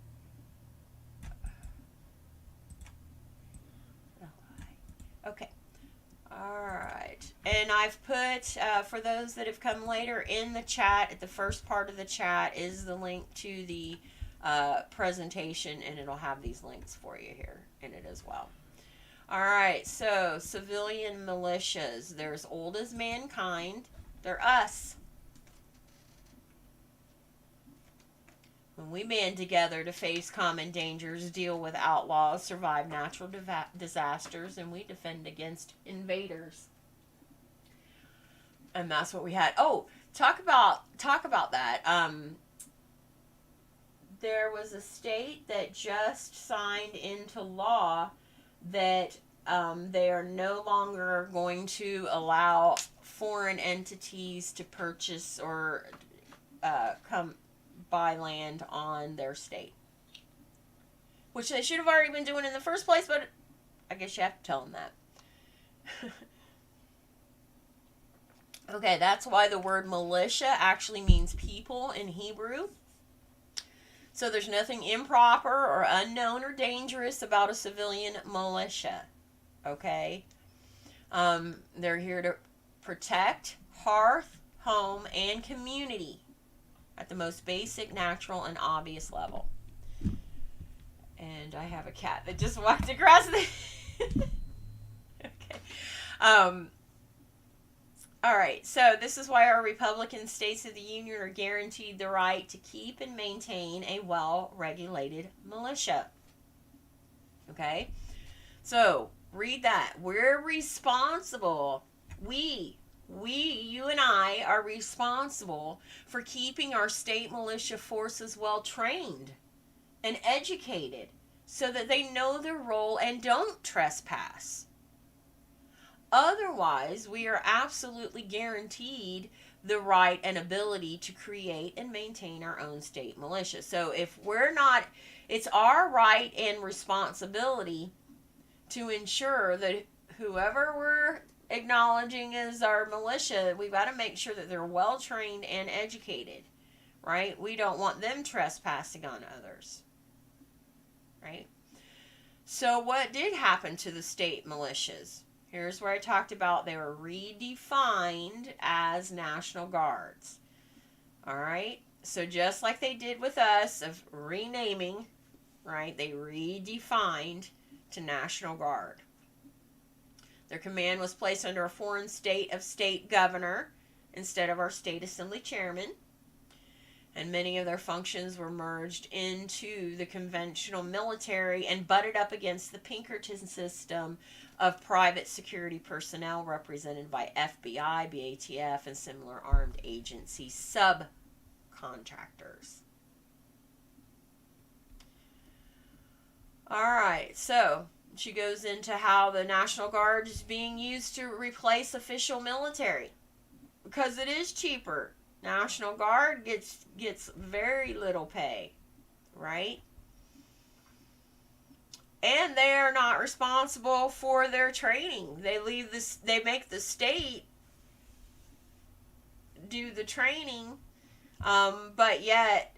Okay. Alright. And I've put, for those that have come later in the chat, at the first part of the chat is the link to the presentation, and it'll have these links for you here in it as well. Alright, so civilian militias. They're as old as mankind. They're us. When we band together to face common dangers, deal with outlaws, survive natural disasters, and we defend against invaders. And that's what we had. Oh, talk about that. There was a state that just signed into law that they are no longer going to allow foreign entities to purchase or come buy land on their state, which they should have already been doing in the first place, but I guess you have to tell them that. Okay, that's why the word militia actually means people in Hebrew. So there's nothing improper or unknown or dangerous about a civilian militia. Okay? They're here to protect hearth, home, and community at the most basic, natural, and obvious level. And I have a cat that just walked across the... Okay. Alright, so this is why our Republican states of the Union are guaranteed the right to keep and maintain a well-regulated militia. Okay? So, read that. We're responsible. You and I are responsible for keeping our state militia forces well trained and educated so that they know their role and don't trespass. Otherwise, we are absolutely guaranteed the right and ability to create and maintain our own state militia. So if we're not, it's our right and responsibility to ensure that whoever we're acknowledging as our militia, we've got to make sure that they're well trained and educated, right? We don't want them trespassing on others, right? So what did happen to the state militias? Here's where I talked about they were redefined as National Guards. All right? So just like they did with us of renaming, right? They redefined to National Guard. Their command was placed under a foreign state governor instead of our state assembly chairman. And many of their functions were merged into the conventional military and butted up against the Pinkerton system of private security personnel represented by FBI, BATF, and similar armed agency subcontractors. Alright, so she goes into how the National Guard is being used to replace official military. Because it is cheaper. National Guard gets very little pay, right? And they are not responsible for their training. They make the state do the training, but yet,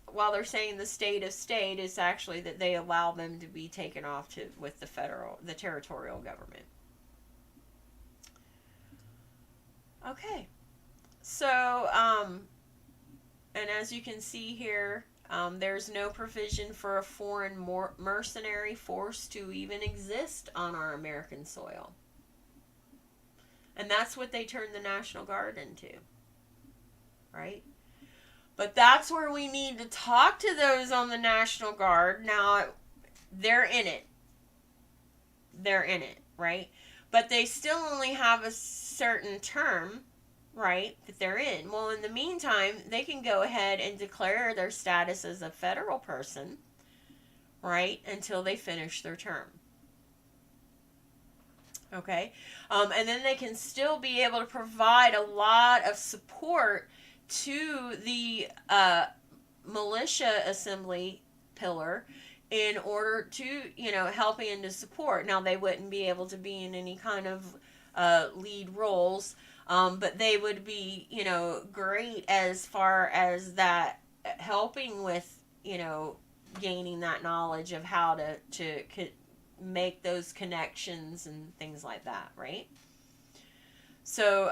while they're saying the state of state, it's actually that they allow them to be taken off with the territorial government. Okay. So, and as you can see here, there's no provision for a foreign mercenary force to even exist on our American soil. And that's what they turned the National Guard into, right? But that's where we need to talk to those on the National Guard. Now, they're in it. They're in it, right? But they still only have a certain term, right, that they're in. Well, in the meantime, they can go ahead and declare their status as a federal person, right, until they finish their term. Okay? And then they can still be able to provide a lot of support to the militia assembly pillar in order to, helping and to support. Now, they wouldn't be able to be in any kind of lead roles, but they would be, great as far as that helping with, gaining that knowledge of how to make those connections and things like that, right? So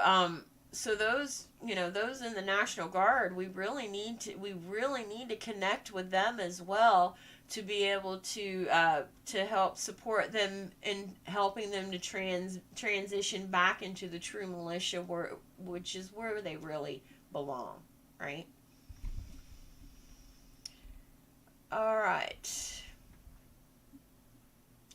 those, those in the National Guard, we really need to connect with them as well, to be able to help support them in helping them to transition back into the true militia, which is where they really belong, right? All right.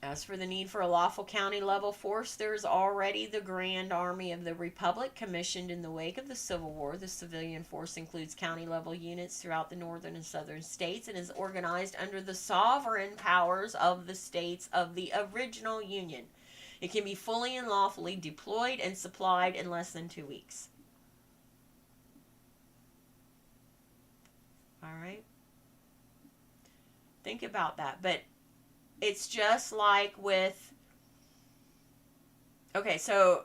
As for the need for a lawful county-level force, there is already the Grand Army of the Republic commissioned in the wake of the Civil War. The civilian force includes county-level units throughout the northern and southern states and is organized under the sovereign powers of the states of the original Union. It can be fully and lawfully deployed and supplied in less than 2 weeks. All right? Think about that. But it's just like with, okay, so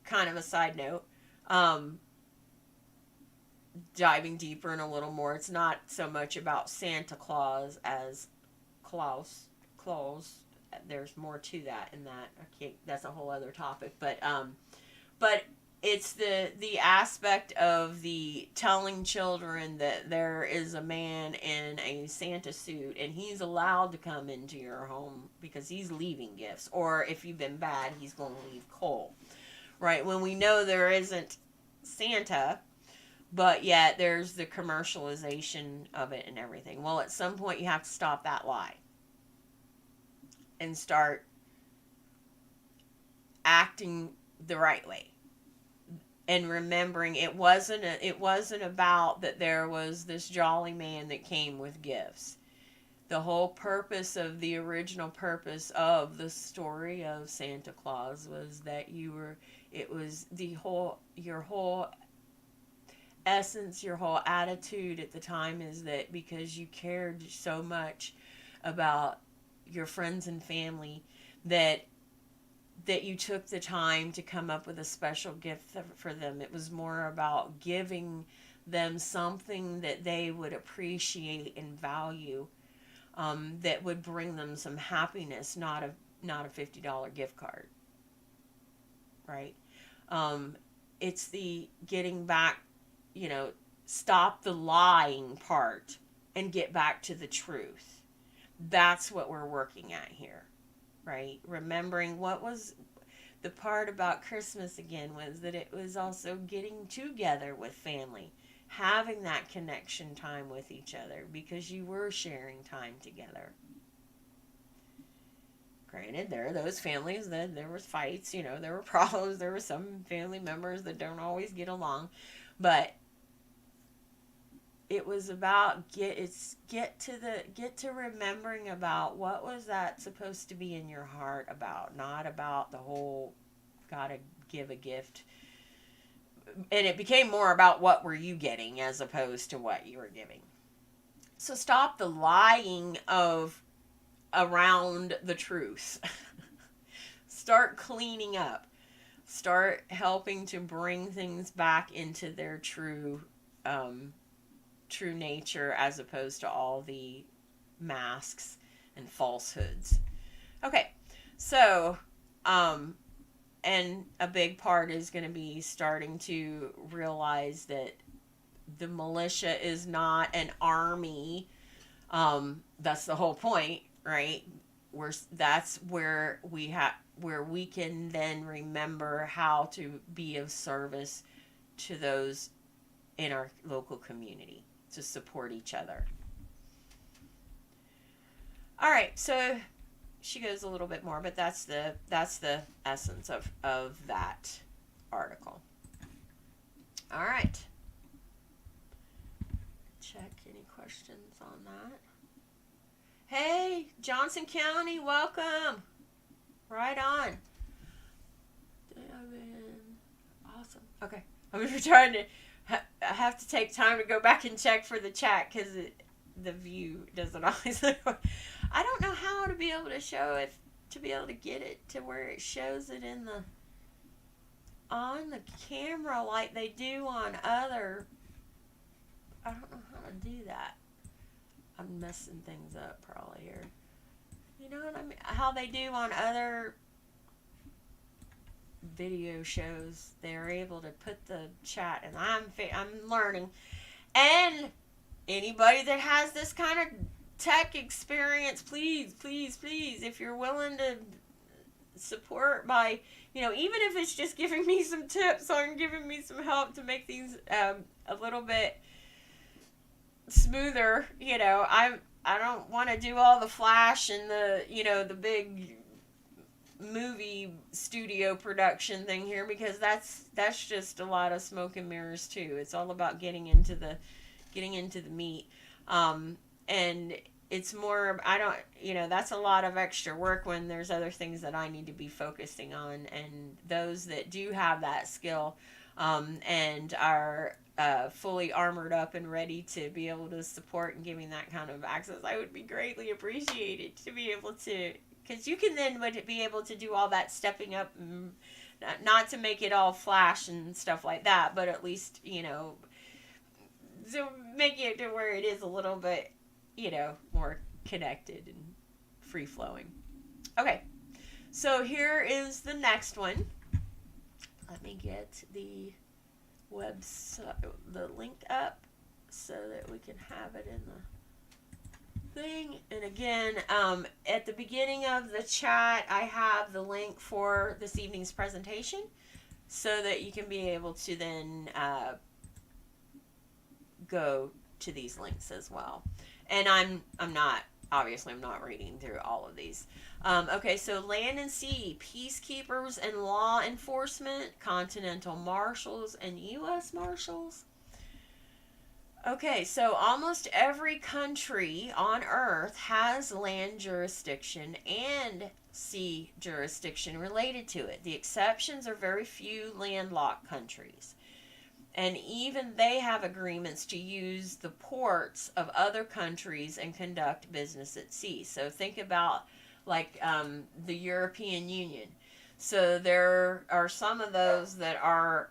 kind of a side note, diving deeper and a little more, it's not so much about Santa Claus as Claus. There's more to that in that. Okay, that's a whole other topic, but it's the aspect of the telling children that there is a man in a Santa suit and he's allowed to come into your home because he's leaving gifts, or if you've been bad, he's going to leave coal, right? When we know there isn't Santa, but yet there's the commercialization of it and everything. Well, at some point you have to stop that lie and start acting the right way. And remembering it wasn't about that there was this jolly man that came with gifts. The whole purpose of the original purpose of the story of Santa Claus was that your whole essence, your whole attitude at the time is that because you cared so much about your friends and family that you took the time to come up with a special gift for them. It was more about giving them something that they would appreciate and value, that would bring them some happiness, not a $50 gift card, right? It's the getting back, stop the lying part and get back to the truth. That's what we're working at here. Right? Remembering what was the part about Christmas again was that it was also getting together with family, having that connection time with each other because you were sharing time together. Granted, there are those families that there was fights, there were problems, there were some family members that don't always get along, but it was about get to remembering about what was that supposed to be in your heart about, not about the whole gotta give a gift. And it became more about what were you getting as opposed to what you were giving. So stop the lying around the truth. Start cleaning up. Start helping to bring things back into their true nature as opposed to all the masks and falsehoods. Okay, so and a big part is going to be starting to realize that the militia is not an army. That's the whole point, right? That's where we can then remember how to be of service to those in our local community to support each other. All right, so she goes a little bit more, but that's the essence of that article. All right. Check any questions on that. Hey, Johnson County, welcome. Right on. Awesome. Okay. I'm just trying to. I have to take time to go back and check for the chat because the view doesn't always look. I don't know how to be able to show it, to be able to get it to where it shows it in the on the camera like they do on other. I don't know how to do that. I'm messing things up probably here. You know what I mean? How they do on other video shows, they're able to put the chat, and I'm learning. And anybody that has this kind of tech experience, please, if you're willing to support by, even if it's just giving me some tips on giving me some help to make these a little bit smoother, I don't want to do all the flash and the big movie studio production thing here, because that's just a lot of smoke and mirrors too. It's all about getting into the meat, and it's more, that's a lot of extra work when there's other things that I need to be focusing on. And those that do have that skill and are fully armored up and ready to be able to support and giving that kind of access, I would be greatly appreciated to be able to, because you can then be able to do all that stepping up, not to make it all flash and stuff like that, but at least, to make it to where it is a little bit, more connected and free-flowing. Okay, so here is the next one. Let me get the website, the link up, so that we can have it in the thing. And again, at the beginning of the chat, I have the link for this evening's presentation, so that you can be able to then go to these links as well. And I'm not reading through all of these. Okay, so land and sea, peacekeepers and law enforcement, continental marshals and U.S. marshals. Okay, so almost every country on Earth has land jurisdiction and sea jurisdiction related to it. The exceptions are very few landlocked countries. And even they have agreements to use the ports of other countries and conduct business at sea. So think about like the European Union. So there are some of those that are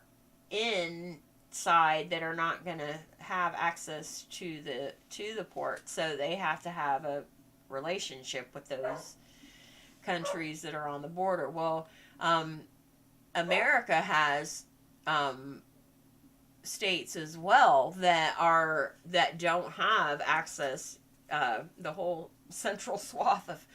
inside that are not going to have access to the port. So they have to have a relationship with those countries that are on the border. Well, America has states as well that don't have access, the whole central swath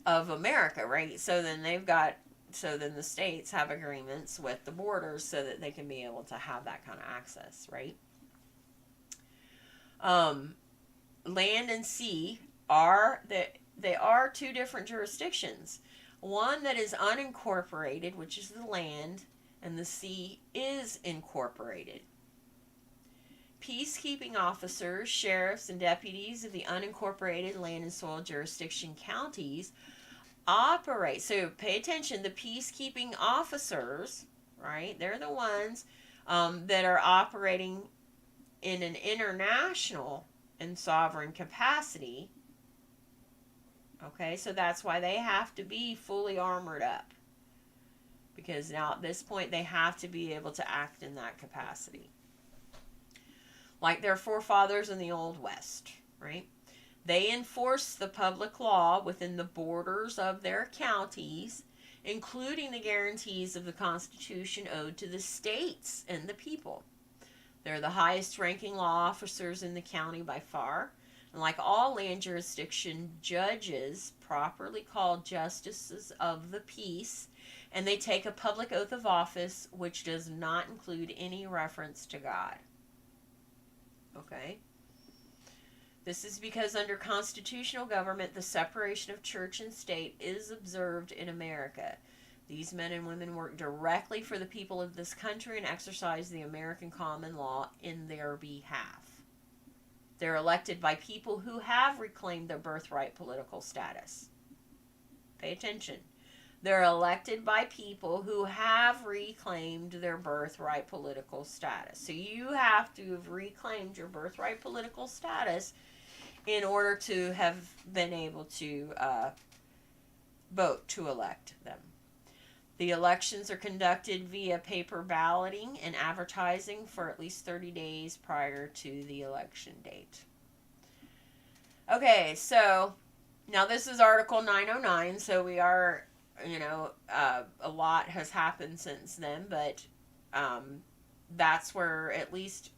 of America, right? So then the states have agreements with the borders so that they can be able to have that kind of access, right? Land and sea they are two different jurisdictions. One that is unincorporated, which is the land, and the sea is incorporated. Peacekeeping officers, sheriffs, and deputies of the unincorporated land and soil jurisdiction counties operate. So pay attention, the peacekeeping officers, right? They're the ones that are operating in an international and sovereign capacity. Okay, so that's why they have to be fully armored up. Because now at this point they have to be able to act in that capacity. Like their forefathers in the Old West, right? They enforce the public law within the borders of their counties, including the guarantees of the Constitution owed to the states and the people. They're the highest ranking law officers in the county by far. And like all land jurisdiction judges, properly called justices of the peace, and they take a public oath of office, which does not include any reference to God. Okay? This is because under constitutional government, the separation of church and state is observed in America. These men and women work directly for the people of this country and exercise the American common law in their behalf. They're elected by people who have reclaimed their birthright political status. Pay attention. They're elected by people who have reclaimed their birthright political status. So you have to have reclaimed your birthright political status in order to have been able to vote to elect them. The elections are conducted via paper balloting and advertising for at least 30 days prior to the election date. Okay, so now this is Article 909, so we are, a lot has happened since then, but that's where at least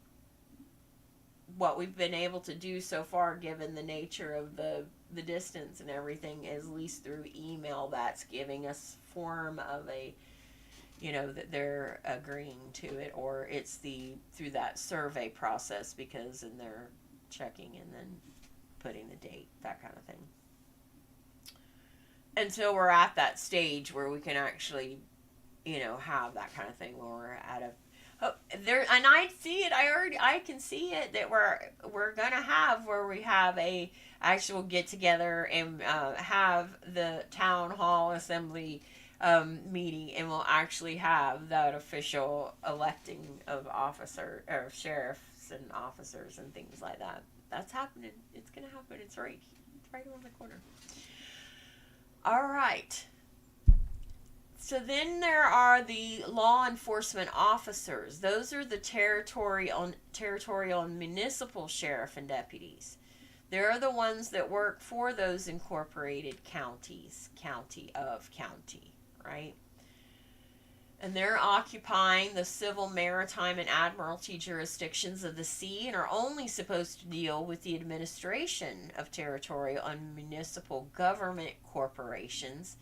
what we've been able to do so far, given the nature of the distance and everything, is at least through email that's giving us form of a, that they're agreeing to it, or it's through that survey process, because in their checking and then putting the date, that kind of thing. Until we're at that stage where we can actually, have that kind of thing, where we're at a there, and I see it. I can see it that we're gonna have where we have a actual get together and have the town hall assembly meeting, and we'll actually have that official electing of officer or sheriffs and officers and things like that. That's happening. It's gonna happen. It's right around the corner. All right. So then there are the law enforcement officers. Those are the territorial and municipal sheriff and deputies. They're the ones that work for those incorporated counties, county, right? And they're occupying the civil, maritime, and admiralty jurisdictions of the sea and are only supposed to deal with the administration of territorial and municipal government corporations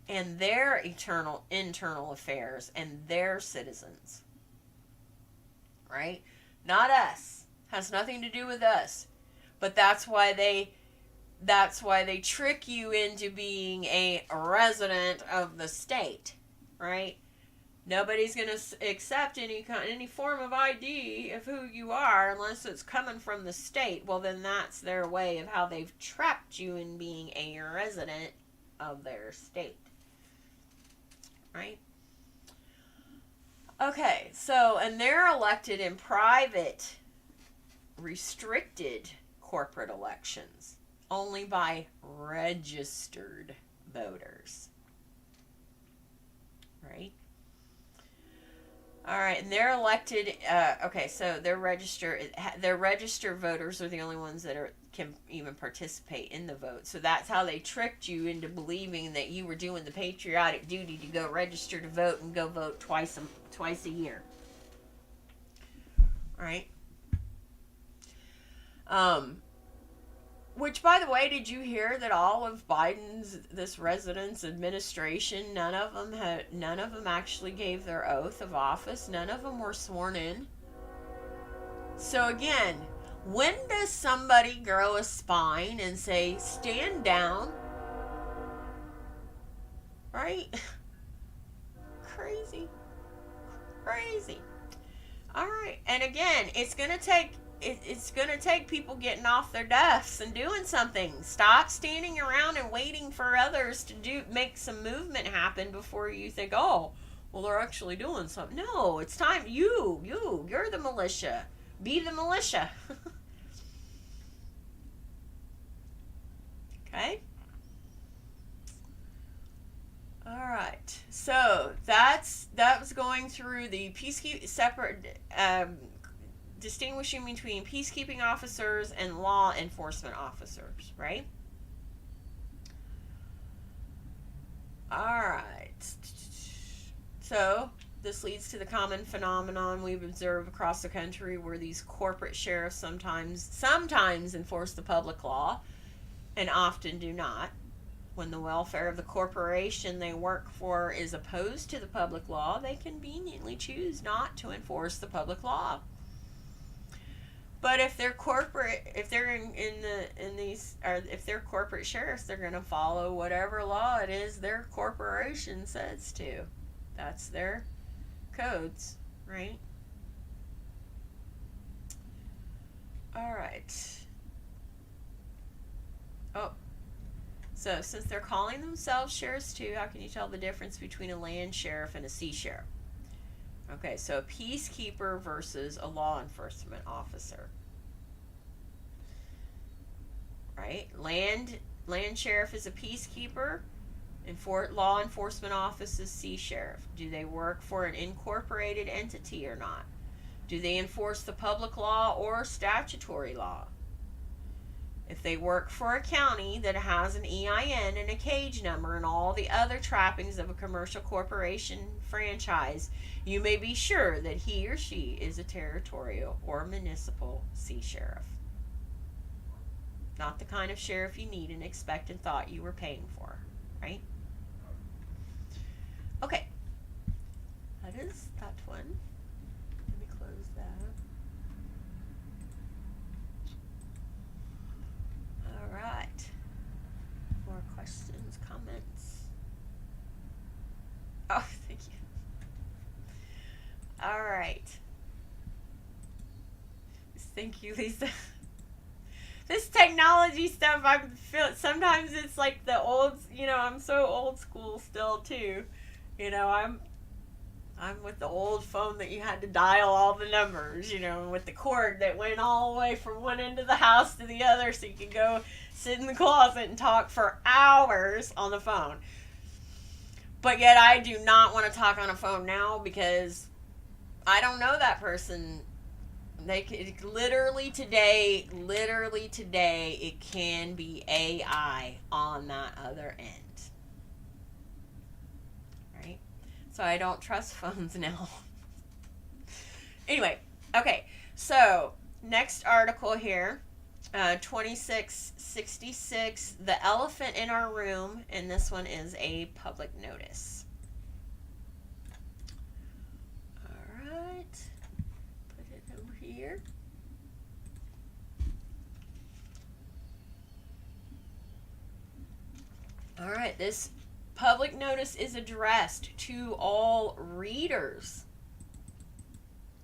and their internal affairs and their citizens. Right? Not us. Has nothing to do with us. But that's why they trick you into being a resident of the state. Right? Nobody's going to accept any form of ID of who you are unless it's coming from the state. Well, then that's their way of how they've trapped you in being a resident of their state. Right? Okay, so, and they're elected in private, restricted corporate elections, only by registered voters. Right? All right, and they're elected, so their registered voters are the only ones that can even participate in the vote. So that's how they tricked you into believing that you were doing the patriotic duty to go register to vote and go vote twice a year. All right? Which, by the way, did you hear that all of this residence administration, none of them actually gave their oath of office. None of them were sworn in. So again, when does somebody grow a spine and say, stand down? Right? Crazy. All right. And again, it's going to take people getting off their duffs and doing something. Stop standing around and waiting for others to make some movement happen before you think, oh, well, they're actually doing something. No, it's time. You're the militia. Be the militia. Okay? All right. So that was going through the distinguishing between peacekeeping officers and law enforcement officers, right? All right. So this leads to the common phenomenon we've observed across the country, where these corporate sheriffs sometimes enforce the public law and often do not. When the welfare of the corporation they work for is opposed to the public law, they conveniently choose not to enforce the public law. But if they're corporate, if they're in these, or if they're corporate sheriffs, they're going to follow whatever law it is their corporation says to. That's their codes, right? All right. Oh, so since they're calling themselves sheriffs too, how can you tell the difference between a land sheriff and a sea sheriff? Okay, so a peacekeeper versus a law enforcement officer. Right? Land sheriff is a peacekeeper, and law enforcement office is sea sheriff. Do they work for an incorporated entity or not? Do they enforce the public law or statutory law? If they work for a county that has an EIN and a cage number and all the other trappings of a commercial corporation franchise, you may be sure that he or she is a territorial or municipal sea sheriff. Not the kind of sheriff you need and expect and thought you were paying for, right? Okay. That is that one. Let me close that. All right. More questions, comments? Oh, thank you. All right. Thank you, Lisa. This technology stuff, I feel sometimes it's like the old, I'm so old school still too. I'm with the old phone that you had to dial all the numbers, with the cord that went all the way from one end of the house to the other so you could go sit in the closet and talk for hours on the phone. But yet I do not want to talk on a phone now because I don't know that person. They could, literally today, it can be AI on that other end. Right? So I don't trust phones now. Anyway, okay. So, next article here, 2666, the elephant in our room, and this one is a public notice. Here. All right, this public notice is addressed to all readers.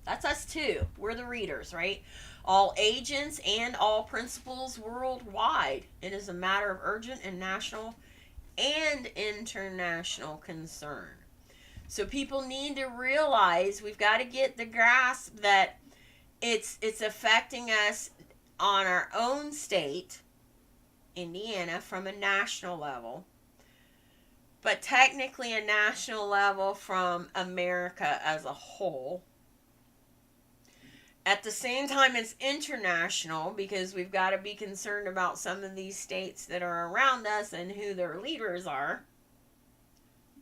That's us too. We're the readers, right? All agents and all principals worldwide. It is a matter of urgent and national and international concern. So people need to realize we've got to get the grasp that it's affecting us on our own state, Indiana, from a national level, but technically a national level from America as a whole. At the same time, it's international because we've got to be concerned about some of these states that are around us and who their leaders are,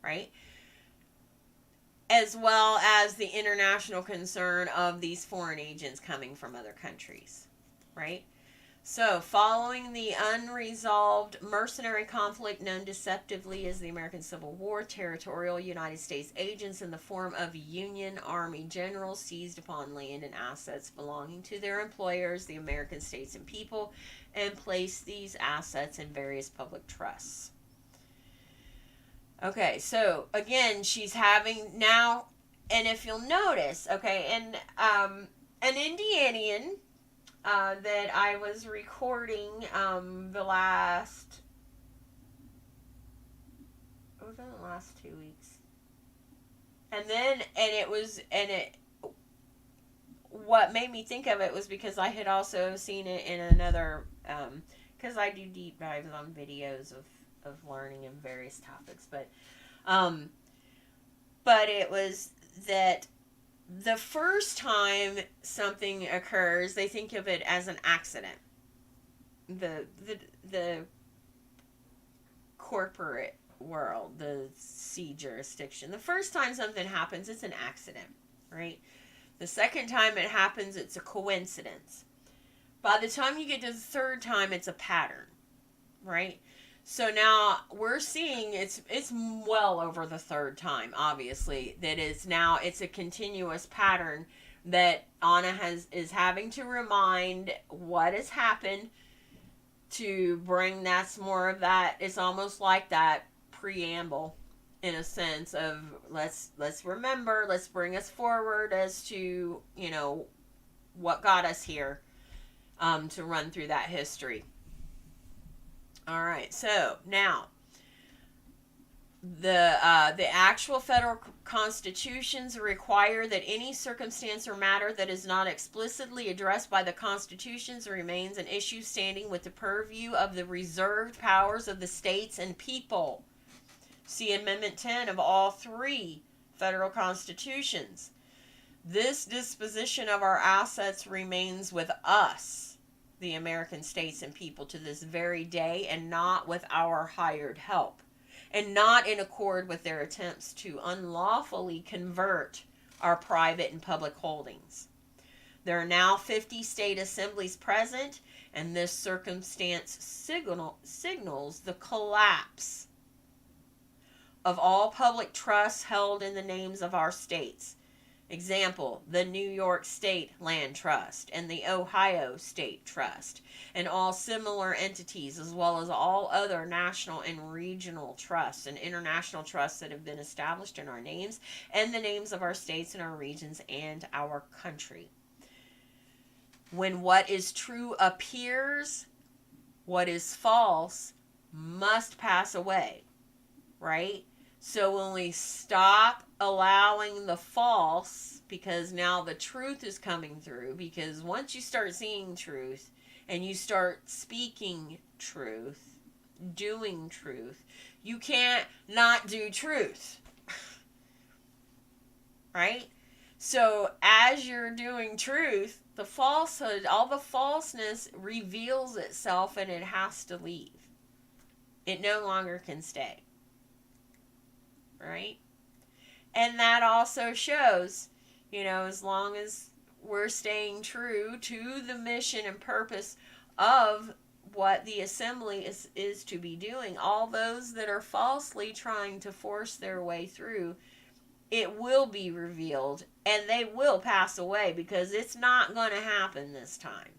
right? As well as the international concern of these foreign agents coming from other countries, right? So, following the unresolved mercenary conflict known deceptively as the American Civil War, territorial United States agents in the form of Union Army generals seized upon land and assets belonging to their employers, the American states and people, and placed these assets in various public trusts. Okay, so again, she's having now, and if you'll notice, okay, and an Indianian that I was recording the last 2 weeks, what made me think of it was because I had also seen it in another, because I do deep dives on videos of learning in various topics, but it was that the first time something occurs, they think of it as an accident. The corporate world, the sea jurisdiction. The first time something happens, it's an accident, right? The second time it happens, it's a coincidence. By the time you get to the third time, it's a pattern, right? So now we're seeing it's well over the third time, obviously, that is now it's a continuous pattern that Anna is having to remind what has happened to bring that's more of that. It's almost like that preamble in a sense of let's remember, let's bring us forward as to, what got us here, to run through that history. All right, so now the actual federal constitutions require that any circumstance or matter that is not explicitly addressed by the constitutions remains an issue standing with the purview of the reserved powers of the states and people. See Amendment 10 of all three federal constitutions. This disposition of our assets remains with us, the American states and people, to this very day, and not with our hired help, and not in accord with their attempts to unlawfully convert our private and public holdings. There are now 50 state assemblies present, and this circumstance signals the collapse of all public trusts held in the names of our states. Example, the New York State Land Trust and the Ohio State Trust, and all similar entities, as well as all other national and regional trusts and international trusts that have been established in our names and the names of our states and our regions and our country. When what is true appears, what is false must pass away, right? So when we stop allowing the false, because now the truth is coming through, because once you start seeing truth and you start speaking truth, doing truth, you can't not do truth, right? So as you're doing truth, the falsehood, all the falseness reveals itself and it has to leave. It no longer can stay. Right? And that also shows, as long as we're staying true to the mission and purpose of what the assembly is to be doing, all those that are falsely trying to force their way through, it will be revealed and they will pass away, because it's not going to happen this time.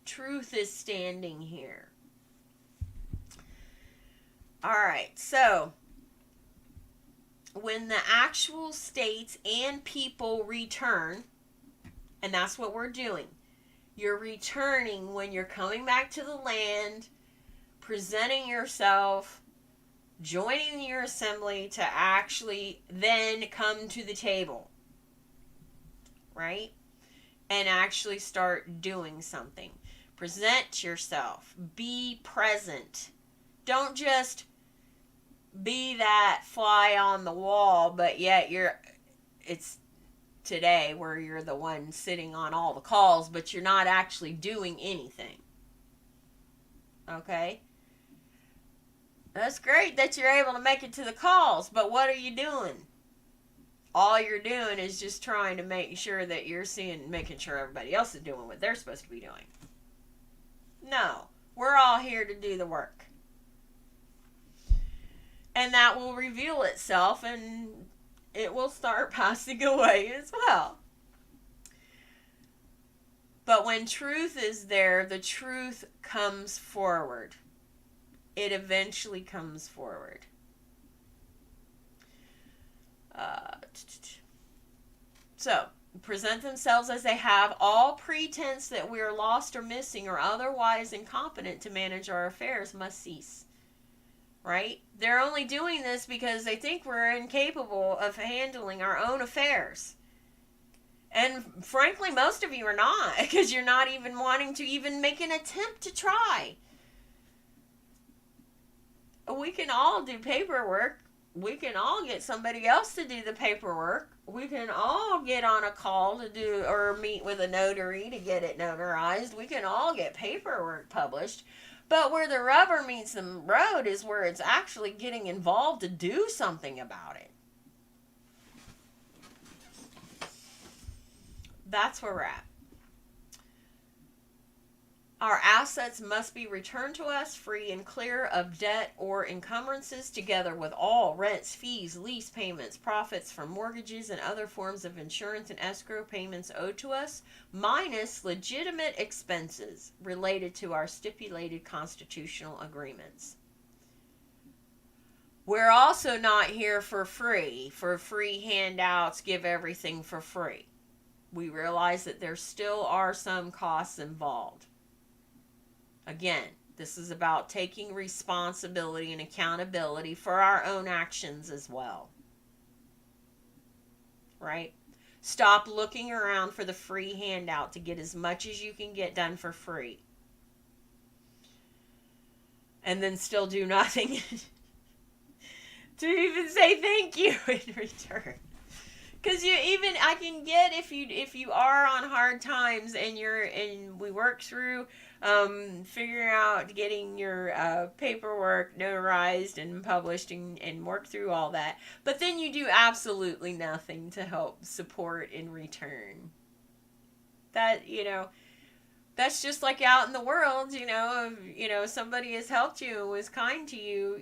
Truth is standing here. All right, so when the actual states and people return, and that's what we're doing, you're returning when you're coming back to the land, presenting yourself, joining your assembly to actually then come to the table, right? And actually start doing something. Present yourself. Be present. Don't just be that fly on the wall, but yet it's today where you're the one sitting on all the calls, but you're not actually doing anything. Okay? That's great that you're able to make it to the calls, but what are you doing? All you're doing is just trying to make sure that you're making sure everybody else is doing what they're supposed to be doing. No, we're all here to do the work. And that will reveal itself, and it will start passing away as well. But when truth is there, the truth comes forward. It eventually comes forward. So, present themselves as they have. All pretense that we are lost or missing or otherwise incompetent to manage our affairs must cease. Right? They're only doing this because they think we're incapable of handling our own affairs. And frankly, most of you are not, because you're not even wanting to even make an attempt to try. We can all do paperwork. We can all get somebody else to do the paperwork. We can all get on a call to do or meet with a notary to get it notarized. We can all get paperwork published. But where the rubber meets the road is where it's actually getting involved to do something about it. That's where we're at. Our assets must be returned to us free and clear of debt or encumbrances, together with all rents, fees, lease payments, profits from mortgages, and other forms of insurance and escrow payments owed to us, minus legitimate expenses related to our stipulated constitutional agreements. We're also not here for free handouts, give everything for free. We realize that there still are some costs involved. Again, this is about taking responsibility and accountability for our own actions as well. Right? Stop looking around for the free handout to get as much as you can get done for free. And then still do nothing to even say thank you in return. Because I can get if you are on hard times and we work through figuring out getting your paperwork notarized and published and work through all that, but then you do absolutely nothing to help support in return. That, that's just like out in the world, if somebody has helped you and was kind to you,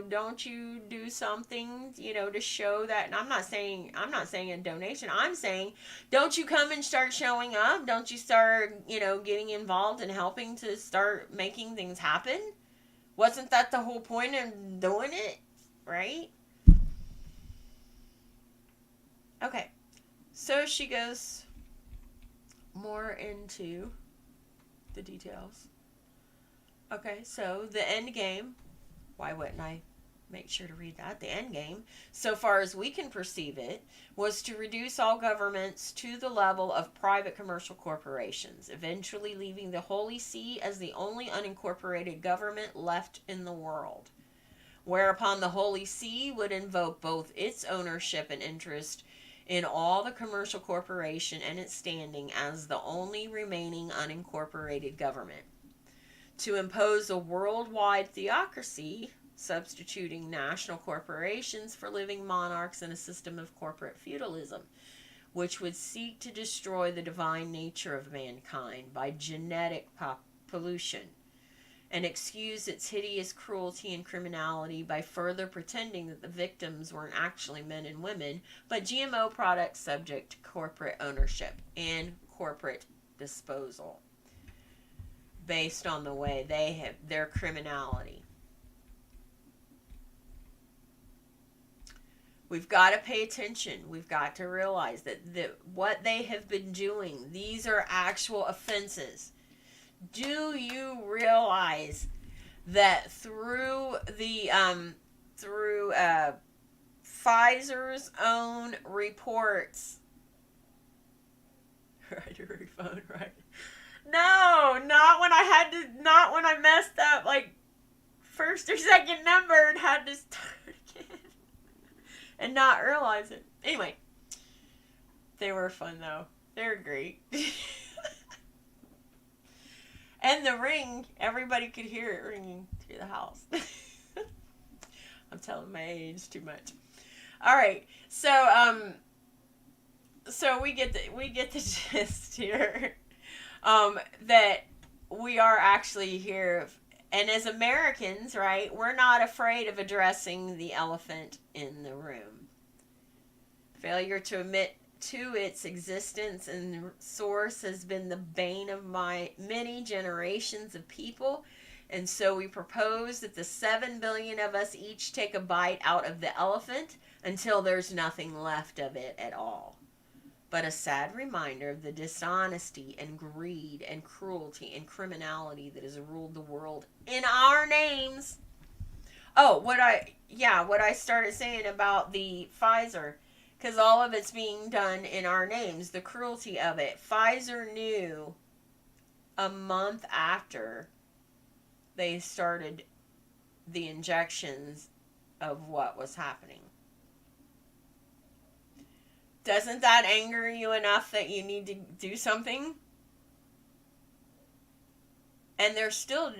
don't you do something, to show that. And I'm not saying a donation. I'm saying, don't you come and start showing up? Don't you start, getting involved and helping to start making things happen? Wasn't that the whole point of doing it? Right? Okay. So she goes more into the details. Okay, so the end game, why wouldn't I make sure to read that? The end game, so far as we can perceive it, was to reduce all governments to the level of private commercial corporations, eventually leaving the Holy See as the only unincorporated government left in the world. Whereupon the Holy See would invoke both its ownership and interest in all the commercial corporation and its standing as the only remaining unincorporated government, to impose a worldwide theocracy, substituting national corporations for living monarchs in a system of corporate feudalism, which would seek to destroy the divine nature of mankind by genetic pollution, and excuse its hideous cruelty and criminality by further pretending that the victims weren't actually men and women, but GMO products subject to corporate ownership and corporate disposal, based on the way they have their criminality. We've got to pay attention. We've got to realize that what they have been doing, these are actual offenses. Do you realize that through the Pfizer's own reports, right, your phone, right? No, not when I messed up like first or second number and had to start again and not realize it. Anyway, they were fun though. They were great. And the ring, everybody could hear it ringing through the house. I'm telling my age too much. All right, so we get the gist here, that we are actually here, and as Americans, right, we're not afraid of addressing the elephant in the room. Failure to admit to its existence and source has been the bane of my many generations of people, and so we propose that the 7 billion of us each take a bite out of the elephant until there's nothing left of it at all, but a sad reminder of the dishonesty and greed and cruelty and criminality that has ruled the world in our names. Oh, what I started saying about the Pfizer, because all of it's being done in our names, the cruelty of it. Pfizer knew a month after they started the injections of what was happening. Doesn't that anger you enough that you need to do something? And they're still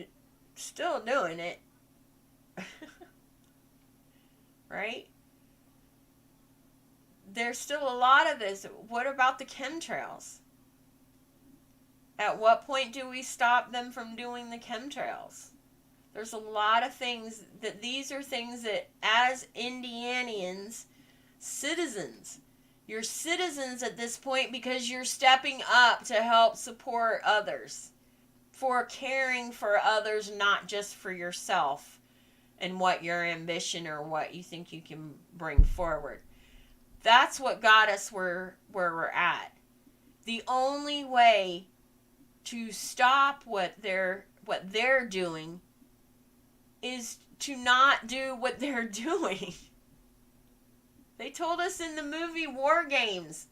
doing it. Right? There's still a lot of this. What about the chemtrails? At what point do we stop them from doing the chemtrails? There's a lot of things that these are things that as Indianians, citizens, you're citizens at this point because you're stepping up to help support others, for caring for others, not just for yourself and what your ambition or what you think you can bring forward. That's what got us where we're at. The only way to stop what they're doing is to not do what they're doing. They told us in the movie War Games,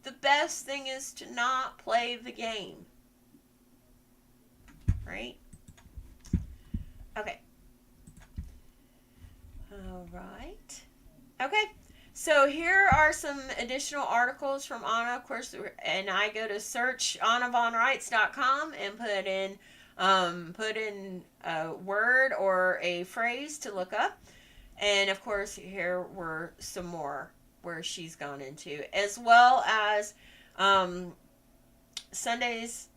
the best thing is to not play the game. Right? Okay. All right. Okay. So here are some additional articles from Anna, of course, and I go to search AnnaVonRights.com and put in a word or a phrase to look up. And of course, here were some more where she's gone into, as well as Sunday's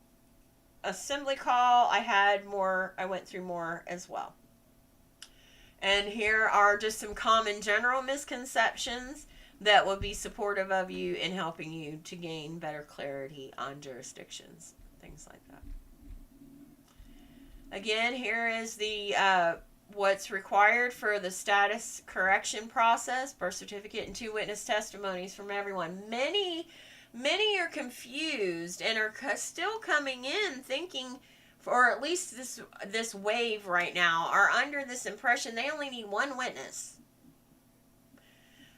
assembly call. I went through more as well. And here are just some common general misconceptions that will be supportive of you in helping you to gain better clarity on jurisdictions, things like that. Again, here is the what's required for the status correction process: birth certificate and 2 witness testimonies from everyone. Many are confused and are still coming in thinking, or at least this wave right now, are under this impression they only need 1 witness.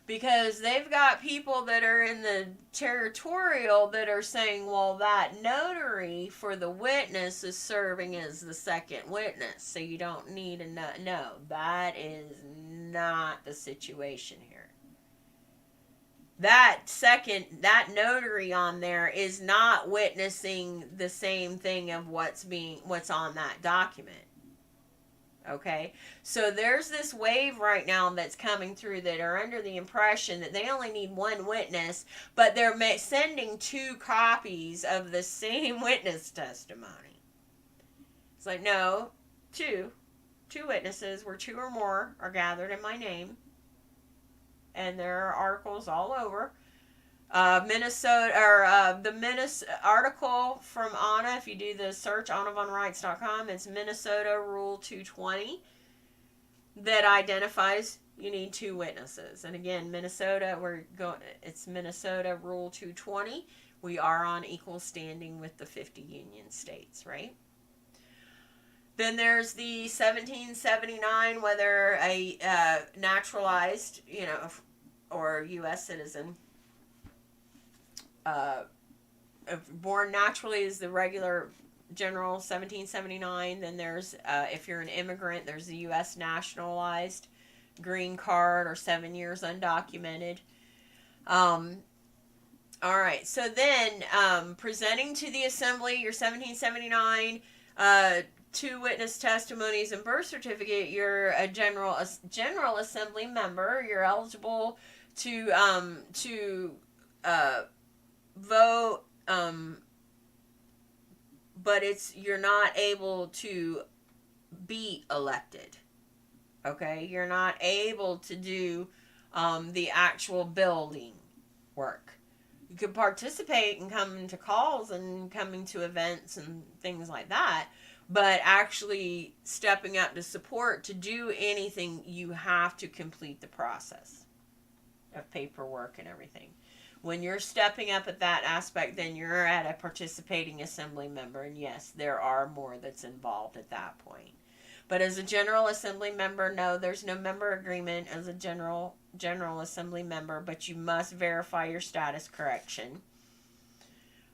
Because they've got people that are in the territorial that are saying, well, that notary for the witness is serving as the second witness, so you don't need a no. That is not the situation here. That notary on there is not witnessing the same thing of what's on that document. Okay, so there's this wave right now that's coming through that are under the impression that they only need 1 witness, but they're sending 2 copies of the same witness testimony. It's like, no, 2 witnesses where 2 or more are gathered in my name, and there are articles all over. Minnesota, or the Minnesota article from Anna, if you do the search, AnnaVonRights.com, it's Minnesota Rule 220 that identifies you need 2 witnesses. And again, Minnesota, it's Minnesota Rule 220. We are on equal standing with the 50 union states, right? Then there's the 1779, whether a naturalized, or U.S. citizen, born naturally is the regular general 1779. Then there's, if you're an immigrant, there's the U.S. nationalized green card, or 7 years undocumented. All right, so then presenting to the assembly your 1779, 2 witness testimonies and birth certificate, you're a general assembly member. You're eligible to vote, but you're not able to be elected. Okay, you're not able to do the actual building work. You could participate and come to calls and coming to events and things like that, but actually stepping up to support, to do anything, you have to complete the process of paperwork and everything. When you're stepping up at that aspect, then you're at a participating assembly member, and yes, there are more that's involved at that point. But as a general assembly member, no, there's no member agreement as a general assembly member, but you must verify your status correction.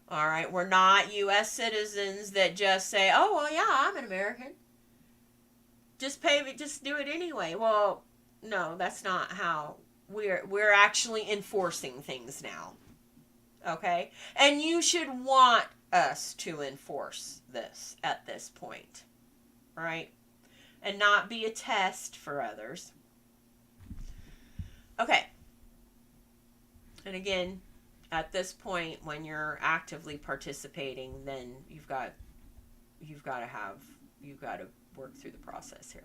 All right, we're not U.S. citizens that just say, oh, well, yeah, I'm an American. Just pay me, just do it anyway. Well, no, that's not how we're actually enforcing things now. Okay? And you should want us to enforce this at this point. Right? And not be a test for others. Okay. And again, at this point, when you're actively participating, then you've got to work through the process here.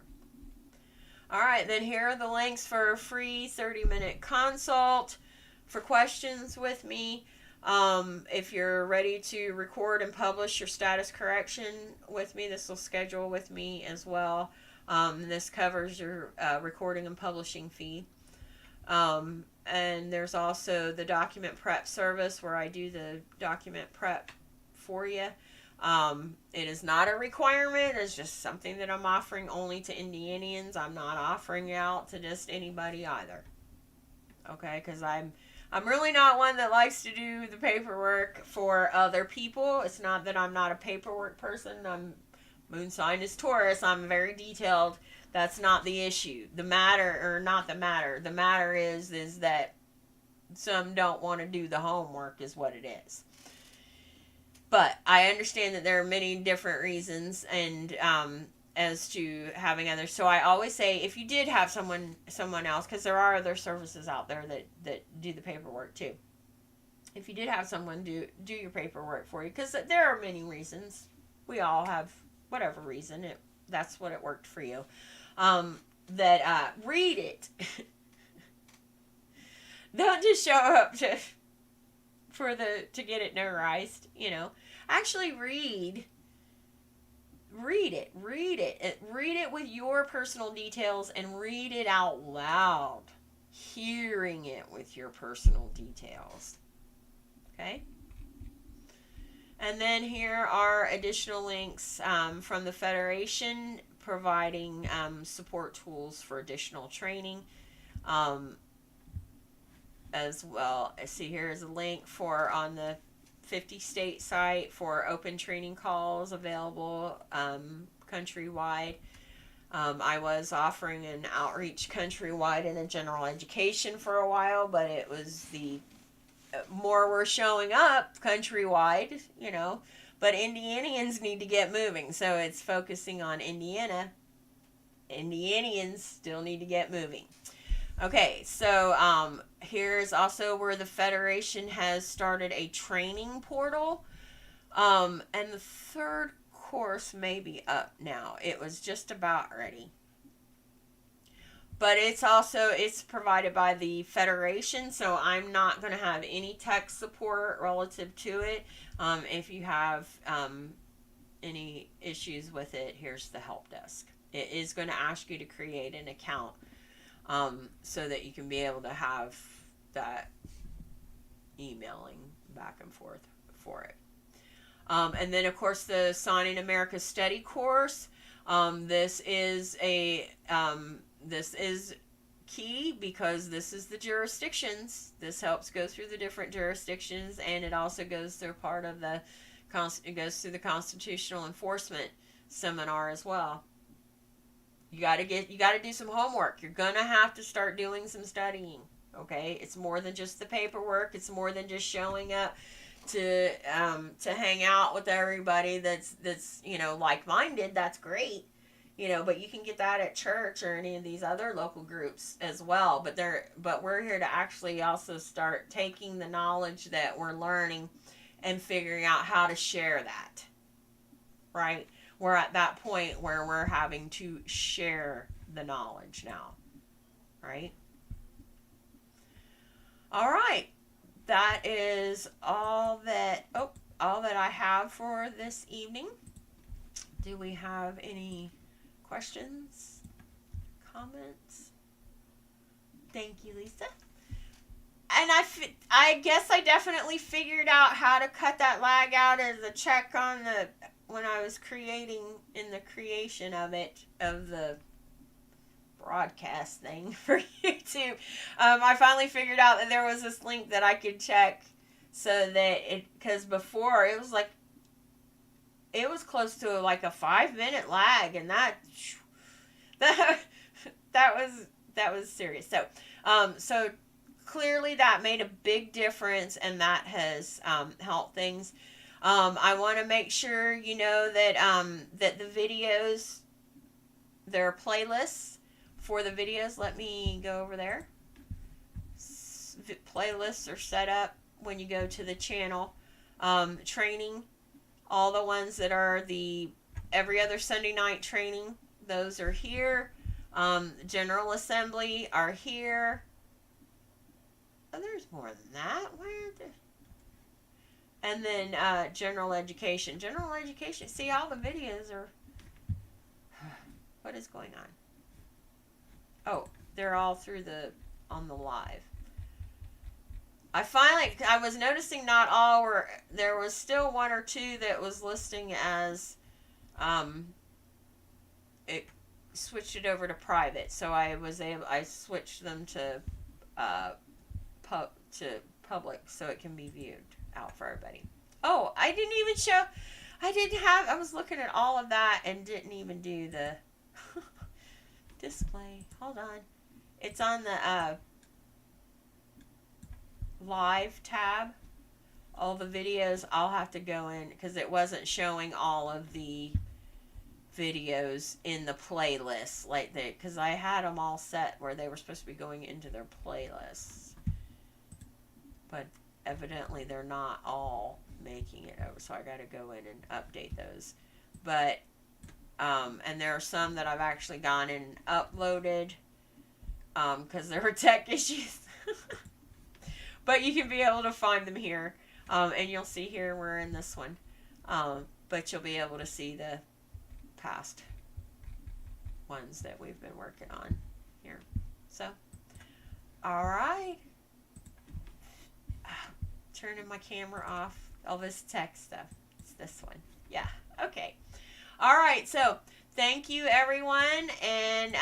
All right, then here are the links for a free 30-minute consult for questions with me. If you're ready to record and publish your status correction with me, this will schedule with me as well. This covers your recording and publishing fee. And there's also the document prep service where I do the document prep for you. It is not a requirement. It's just something that I'm offering only to Indianians. I'm not offering it out to just anybody either. Okay, because I'm really not one that likes to do the paperwork for other people. It's not that I'm not a paperwork person. I'm moon sign is Taurus. I'm very detailed. That's not the issue. The matter is that some don't want to do the homework is what it is. But I understand that there are many different reasons and as to having others. So I always say, if you did have someone else, because there are other services out there that do the paperwork too. If you did have someone do your paperwork for you, because there are many reasons. We all have whatever reason. That's what it worked for you. Read it. Don't just show up to get it notarized, Actually read it. Read it with your personal details and read it out loud. Hearing it with your personal details. Okay? And then here are additional links from the Federation providing support tools for additional training. As well. See, here's a link on the 50-state site for open training calls available countrywide. I was offering an outreach countrywide in a general education for a while, but it was the more we're showing up countrywide, but Indianians need to get moving, so it's focusing on Indiana. Indianians still need to get moving. Okay, so here's also where the Federation has started a training portal. And the third course may be up now. It was just about ready. But it's provided by the Federation, so I'm not going to have any tech support relative to it. If you have any issues with it, here's the help desk. It is going to ask you to create an account. So that you can be able to have that emailing back and forth for it. And then, of course, the Signing America Study course. This is key because this is the jurisdictions. This helps go through the different jurisdictions, and it also goes through part of the constitutional enforcement seminar as well. You got to do some homework. You're going to have to start doing some studying, okay? It's more than just the paperwork. It's more than just showing up to hang out with everybody that's like-minded. That's great, but you can get that at church or any of these other local groups as well. But we're here to actually also start taking the knowledge that we're learning and figuring out how to share that, right? We're at that point where we're having to share the knowledge now, right? All right, that is all that I have for this evening. Do we have any questions, comments? Thank you, Lisa. And I guess I definitely figured out how to cut that lag out as a check on when I was creating the broadcast thing for YouTube. I finally figured out that there was this link that I could check so that because before it was close to like a 5-minute lag, and that was serious. So clearly that made a big difference, and that has helped things. I want to make sure you know that that the videos, there are playlists for the videos. Let me go over there. Playlists are set up when you go to the channel. Training, all the ones that are the every other Sunday night training, those are here. General Assembly are here. Oh, there's more than that. And then General Education. General Education. See, all the videos are... What is going on? Oh, they're all through on the live. I was noticing not all were... There was still one or two that was listing as... It switched it over to private, so I switched them to public so it can be viewed out for everybody. Oh, I was looking at all of that and didn't even do the display. Hold on. It's on the live tab. All the videos, I'll have to go in because it wasn't showing all of the videos in the playlist because I had them all set where they were supposed to be going into their playlists, but evidently they're not all making it over, so I got to go in and update those. But and there are some that I've actually gone in and uploaded because there were tech issues. But you can be able to find them here, and you'll see here we're in this one, but you'll be able to see the past ones that we've been working on here. So, all right. Turning my camera off. All this tech stuff. It's this one. Yeah. Okay. All right. So, thank you, everyone. And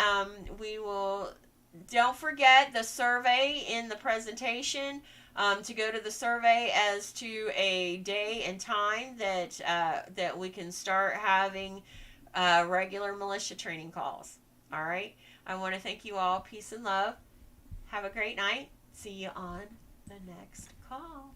we will... Don't forget the survey in the presentation. To go to the survey as to a day and time that we can start having regular militia training calls. All right. I want to thank you all. Peace and love. Have a great night. See you on the next call.